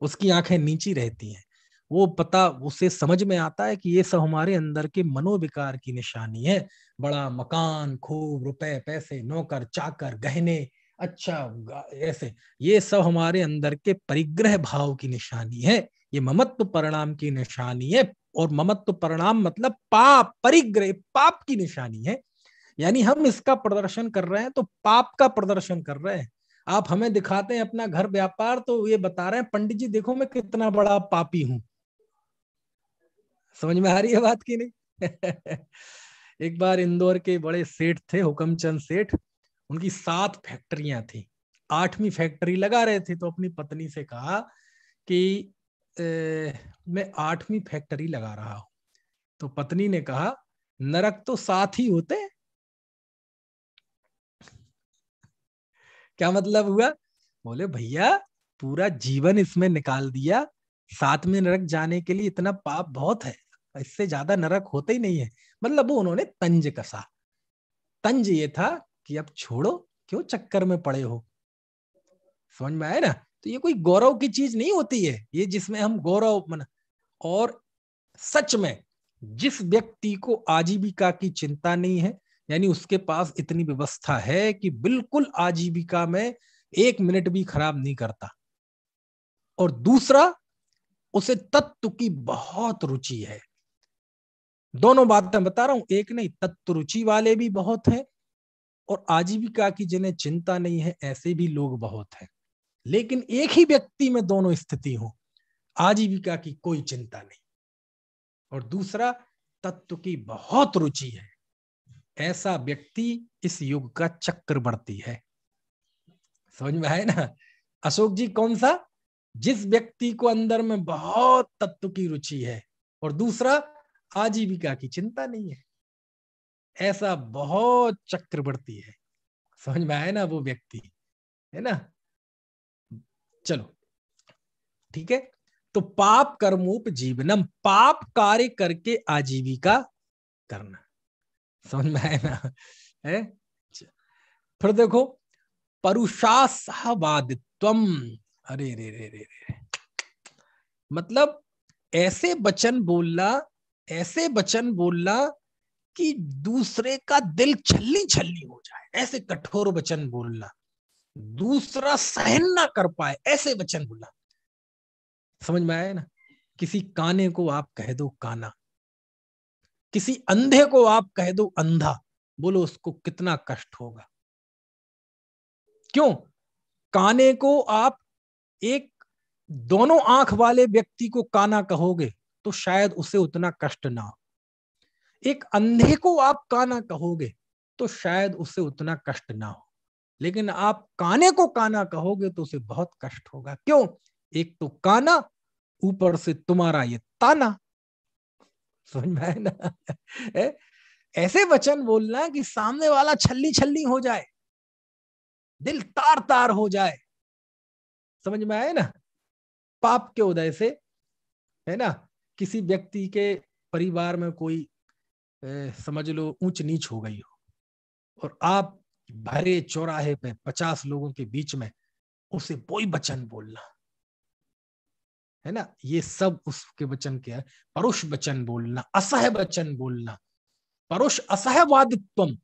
उसकी आंखें नीची रहती हैं, वो पता उसे समझ में आता है कि ये सब हमारे अंदर के मनोविकार की निशानी है। बड़ा मकान, खूब रुपए पैसे, नौकर चाकर, गहने, अच्छा, ऐसे ये सब हमारे अंदर के परिग्रह भाव की निशानी है, ये ममत्व परिणाम की निशानी है। और ममत्व परिणाम मतलब पाप, परिग्रह पाप की निशानी है। यानी हम इसका प्रदर्शन कर रहे हैं तो पाप का प्रदर्शन कर रहे हैं। आप हमें दिखाते हैं अपना घर व्यापार तो ये बता रहे हैं पंडित जी देखो मैं कितना बड़ा पापी हूं। समझ में आ रही है बात की नहीं? एक बार इंदौर के बड़े सेठ थे, हुकमचंद सेठ, उनकी 7 फैक्ट्रियां थी। 8वीं फैक्ट्री लगा रहे थे तो अपनी पत्नी से कहा कि मैं 8वीं फैक्ट्री लगा रहा हूं। तो पत्नी ने कहा नरक तो 7 ही होते हैं। क्या मतलब हुआ? बोले भैया पूरा जीवन इसमें निकाल दिया, 7 में नरक जाने के लिए इतना पाप बहुत है, इससे ज्यादा नरक होते ही नहीं है। मतलब वो उन्होंने तंज कसा। तंज ये था कि अब छोड़ो, क्यों चक्कर में पड़े हो। समझ में आए ना? तो ये कोई गौरव की चीज नहीं होती है, ये जिसमें हम गौरव मन। और सच में जिस व्यक्ति को आजीविका की चिंता नहीं है, यानी उसके पास इतनी व्यवस्था है कि बिल्कुल आजीविका में 1 मिनट भी खराब नहीं करता, और दूसरा उसे तत्व की बहुत रुचि है। दोनों बातें बता रहा हूं, एक नहीं, तत्व रुचि वाले भी बहुत हैं और आजीविका की जिन्हें चिंता नहीं है ऐसे भी लोग बहुत हैं। लेकिन एक ही व्यक्ति में दोनों स्थिति हो, आजीविका की कोई चिंता नहीं और दूसरा तत्व की बहुत रुचि है, ऐसा व्यक्ति इस युग का चक्रवर्ती है। समझ में आए ना? अशोक जी कौन सा? जिस व्यक्ति को अंदर में बहुत तत्व की रुचि है और दूसरा आजीविका की चिंता नहीं है, ऐसा बहुत चक्रवर्ती है। समझ में आए ना वो व्यक्ति, है ना? चलो ठीक है। तो पाप कर्मोप जीवनम, पाप कार्य करके आजीविका करना। समझ में आए ना? है। फिर देखो परुषासहवादित्वम। अरे रे रे रे रे, मतलब ऐसे वचन बोलना, ऐसे वचन बोलना कि दूसरे का दिल छल्ली छल्ली हो जाए, ऐसे कठोर वचन बोलना, दूसरा सहन ना कर पाए ऐसे वचन बोलना। समझ में आया ना? किसी काने को आप कह दो काना, किसी अंधे को आप कह दो अंधा, बोलो उसको कितना कष्ट होगा। क्यों? काने को आप एक दोनों आंख वाले व्यक्ति को काना कहोगे तो शायद उसे उतना कष्ट ना हो, एक अंधे को आप काना कहोगे तो शायद उसे उतना कष्ट ना हो, लेकिन आप काने को काना कहोगे तो उसे बहुत कष्ट होगा। क्यों? एक तो काना, ऊपर से तुम्हारा ये ताना। समझ में आए ना? ऐसे वचन बोलना कि सामने वाला छल्ली छल्ली हो जाए, दिल तार तार हो जाए। समझ में आए ना? पाप के उदय से, है ना, किसी व्यक्ति के परिवार में कोई समझ लो ऊंच नीच हो गई हो और आप भरे चौराहे पे 50 लोगों के बीच में उसे वही वचन बोलना, है ना, ये सब उसके वचन क्या है? परुष वचन बोलना, असह वचन बोलना, परुष असहवादित्वम,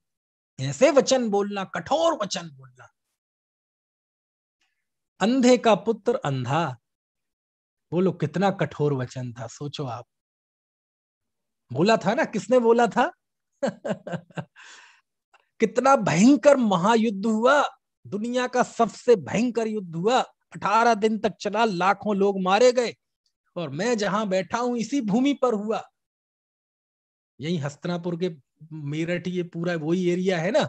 ऐसे वचन बोलना, कठोर वचन बोलना। अंधे का पुत्र अंधा, बोलो कितना कठोर वचन था, सोचो आप। बोला था ना, किसने बोला था? कितना भयंकर महायुद्ध हुआ, दुनिया का सबसे भयंकर युद्ध हुआ, 18 दिन तक चला, लाखों लोग मारे गए, और मैं जहां बैठा हूं इसी भूमि पर हुआ, यही हस्तिनापुर के मेरठ, ये पूरा वही एरिया है ना।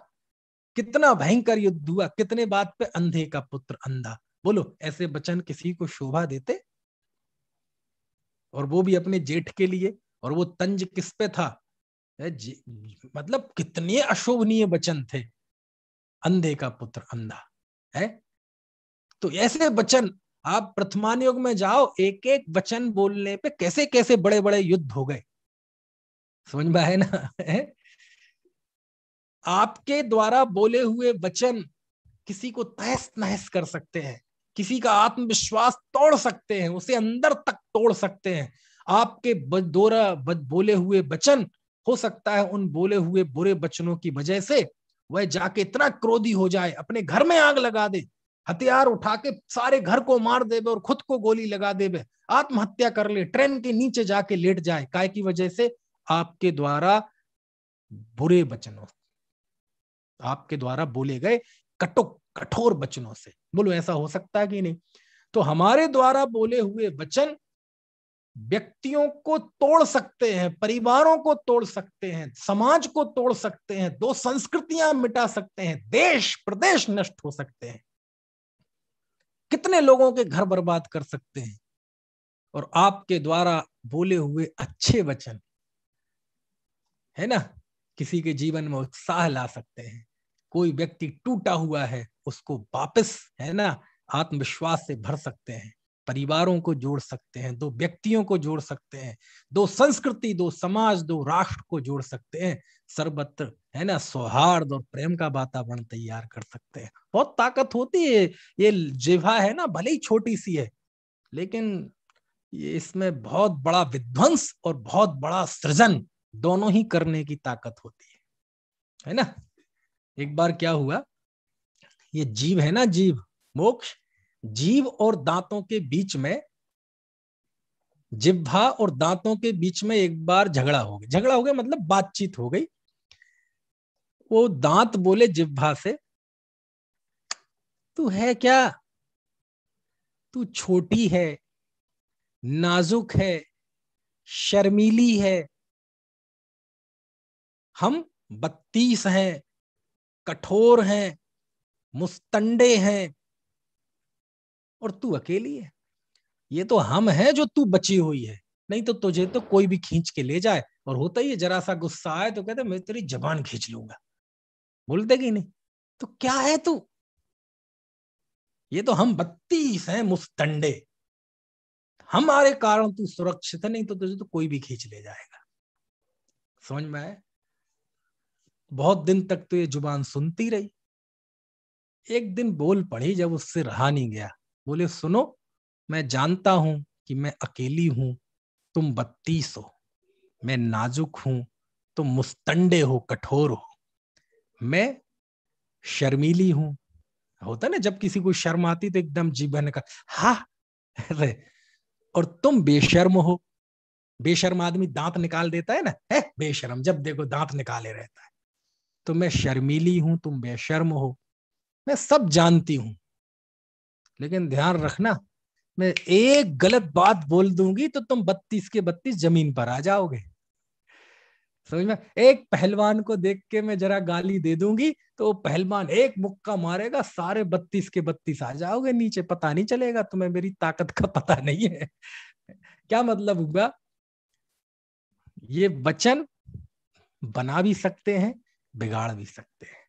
कितना भयंकर युद्ध हुआ, कितने बात पे अंधे का पुत्र अंधा, बोलो ऐसे वचन किसी को शोभा देते? और वो भी अपने जेठ के लिए, और वो तंज किस पे था? मतलब कितने अशोभनीय वचन थे, अंधे का पुत्र अंधा है। तो ऐसे वचन, आप प्रथमान युग में जाओ, एक एक वचन बोलने पे कैसे कैसे बड़े बड़े युद्ध हो गए। समझ में आए ना? है? आपके द्वारा बोले हुए वचन किसी को तहस नहस कर सकते हैं, किसी का आत्मविश्वास तोड़ सकते हैं, उसे अंदर तक तोड़ सकते हैं। आपके बोले हुए वचन, हो सकता है उन बोले हुए बुरे वचनों की वजह से वह जाके इतना क्रोधी हो जाए, अपने घर में आग लगा दे, हथियार उठा के सारे घर को मार देवे और खुद को गोली लगा देवे, आत्महत्या कर ले, ट्रेन के नीचे जाके लेट जाए, काय की वजह से? आपके द्वारा बुरे वचनों, आपके द्वारा बोले गए कठोर वचनों से। बोलो ऐसा हो सकता है कि नहीं? तो हमारे द्वारा बोले हुए वचन व्यक्तियों को तोड़ सकते हैं, परिवारों को तोड़ सकते हैं, समाज को तोड़ सकते हैं, दो संस्कृतियां मिटा सकते हैं, देश प्रदेश नष्ट हो सकते हैं, कितने लोगों के घर बर्बाद कर सकते हैं। और आपके द्वारा बोले हुए अच्छे वचन, है ना, किसी के जीवन में उत्साह ला सकते हैं। कोई व्यक्ति टूटा हुआ है, उसको वापस, है ना, आत्मविश्वास से भर सकते हैं, परिवारों को जोड़ सकते हैं, दो व्यक्तियों को जोड़ सकते हैं, दो संस्कृति, दो समाज, दो राष्ट्र को जोड़ सकते हैं, सर्वत्र, है ना, सौहार्द और प्रेम का वातावरण तैयार कर सकते हैं। बहुत ताकत होती है ये जिह्वा, है ना, भले ही छोटी सी है, लेकिन ये इसमें बहुत बड़ा विध्वंस और बहुत बड़ा सृजन दोनों ही करने की ताकत होती है ना। एक बार क्या हुआ, ये जीव है ना, जीव मोक्ष, जीव और दांतों के बीच में, जिह्वा और दांतों के बीच में एक बार झगड़ा हो गया। झगड़ा हो गया मतलब बातचीत हो गई। वो दांत बोले जिह्वा से, तू है क्या, तू छोटी है, नाजुक है, शर्मीली है, हम 32 हैं, कठोर हैं, मुस्तंडे हैं, और तू अकेली है। ये तो हम हैं जो तू बची हुई है, नहीं तो तुझे तो कोई भी खींच के ले जाए। और होता ही है, जरा सा गुस्सा आए तो कहते मैं तेरी जबान खींच लूंगा, बोलते कि नहीं? तो क्या है तू? ये तो हम 32 हैं मुस्तंडे, हमारे कारण तू सुरक्षित है, नहीं तो तुझे तो कोई भी खींच ले जाएगा। समझ में आए? बहुत दिन तक तो ये जुबान सुनती रही। एक दिन बोल पड़ी जब उससे रहा नहीं गया, बोले सुनो, मैं जानता हूं कि मैं अकेली हूं, तुम 32 हो, मैं नाजुक हूं, तुम मुस्तंडे हो, कठोर हो, मैं शर्मीली हूं। होता ना, जब किसी को शर्म आती तो एकदम जीभन का हा, अरे, और तुम बेशर्म हो। बेशर्म आदमी दांत निकाल देता है ना, है बेशर्म, जब देखो दांत निकाले रहता है। तो मैं शर्मीली हूं, तुम बेशर्म हो, मैं सब जानती हूं, लेकिन ध्यान रखना, मैं एक गलत बात बोल दूंगी तो तुम 32 के 32 जमीन पर आ जाओगे। समझ में? एक पहलवान को देख के मैं जरा गाली दे दूंगी तो वो पहलवान एक मुक्का मारेगा, सारे 32 के 32 आ जाओगे नीचे, पता नहीं चलेगा तुम्हें, मेरी ताकत का पता नहीं है। क्या मतलब हुआ? ये वचन बना भी सकते हैं, बिगाड़ भी सकते हैं।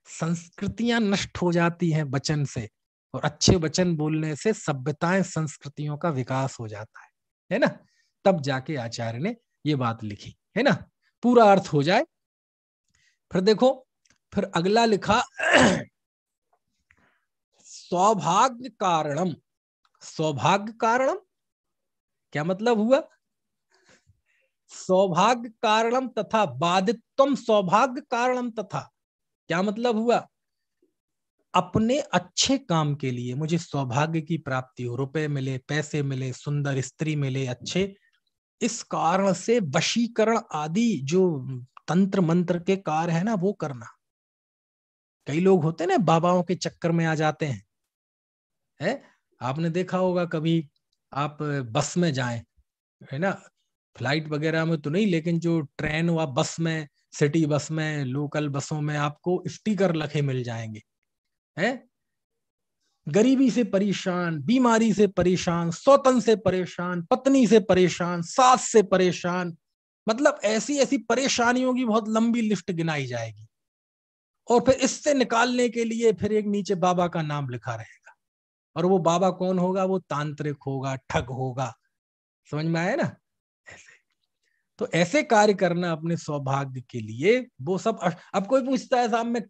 संस्कृतियां नष्ट हो जाती हैं वचन से, और अच्छे वचन बोलने से सभ्यताएं, संस्कृतियों का विकास हो जाता है ना। तब जाके आचार्य ने ये बात लिखी, है ना, पूरा अर्थ हो जाए। फिर देखो, फिर अगला लिखा सौभाग्य कारणम। सौभाग्य कारणम क्या मतलब हुआ? सौभाग्य कारणम तथा बाधित्वम सौभाग्य कारणम तथा, क्या मतलब हुआ? अपने अच्छे काम के लिए मुझे सौभाग्य की प्राप्ति हो, रुपए मिले, पैसे मिले, सुंदर स्त्री मिले, अच्छे, इस कारण से वशीकरण आदि जो तंत्र मंत्र के कार्य है ना, वो करना। कई लोग होते हैं ना, बाबाओं के चक्कर में आ जाते हैं, है? आपने देखा होगा कभी, आप बस में जाएं, है ना, फ्लाइट वगैरह में तो नहीं, लेकिन जो ट्रेन व बस में, सिटी बस में, लोकल बसों में आपको स्टिकर लखे मिल जाएंगे, है? गरीबी से परेशान, बीमारी से परेशान, सौतन से परेशान, पत्नी से परेशान, सास से परेशान, मतलब ऐसी ऐसी परेशानियों की बहुत लंबी लिस्ट गिनाई जाएगी। और फिर इससे निकालने के लिए फिर एक नीचे बाबा का नाम लिखा रहेगा, और वो बाबा कौन होगा? वो तांत्रिक होगा, ठग होगा। समझ में आया ना? ऐसे, तो ऐसे कार्य करना अपने सौभाग्य के लिए, वो सब। अब कोई पूछता है साहब, मैं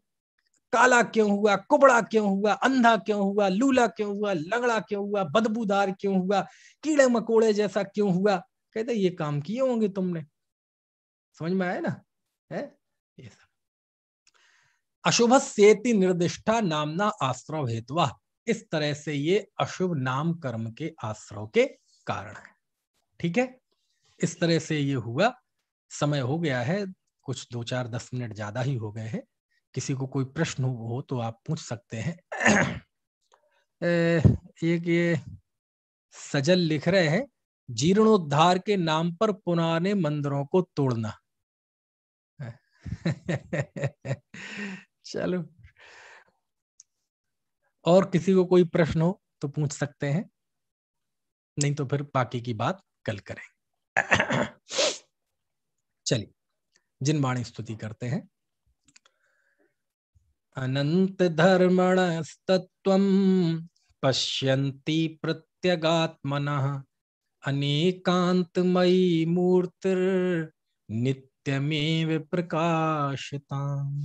काला क्यों हुआ, कुबड़ा क्यों हुआ, अंधा क्यों हुआ, लूला क्यों हुआ, लंगड़ा क्यों हुआ, बदबूदार क्यों हुआ, कीड़े मकोड़े जैसा क्यों हुआ? कहते ये काम किए होंगे तुमने। समझ में आया ना? है ये सब। अशुभस्येति निर्दिष्टा नामना आश्रव हेतुवा, इस तरह से ये अशुभ नाम कर्म के आश्रव के कारण है। ठीक है, इस तरह से ये हुआ। समय हो गया है, कुछ 2-4-10 मिनट ज्यादा ही हो गए हैं। किसी को कोई प्रश्न हो तो आप पूछ सकते हैं। एक ये सजल लिख रहे हैं, जीर्णोद्धार के नाम पर पुराने मंदिरों को तोड़ना। चलो, और किसी को कोई प्रश्न हो तो पूछ सकते हैं, नहीं तो फिर बाकी की बात कल करें। चलिए, जिनवाणी स्तुति करते हैं। अनंत धर्मणस्तत्त्वं पश्यन्ति प्रत्यगात्मनः, अनेकांतमयी मूर्तिर नित्यमेव प्रकाशिताम्।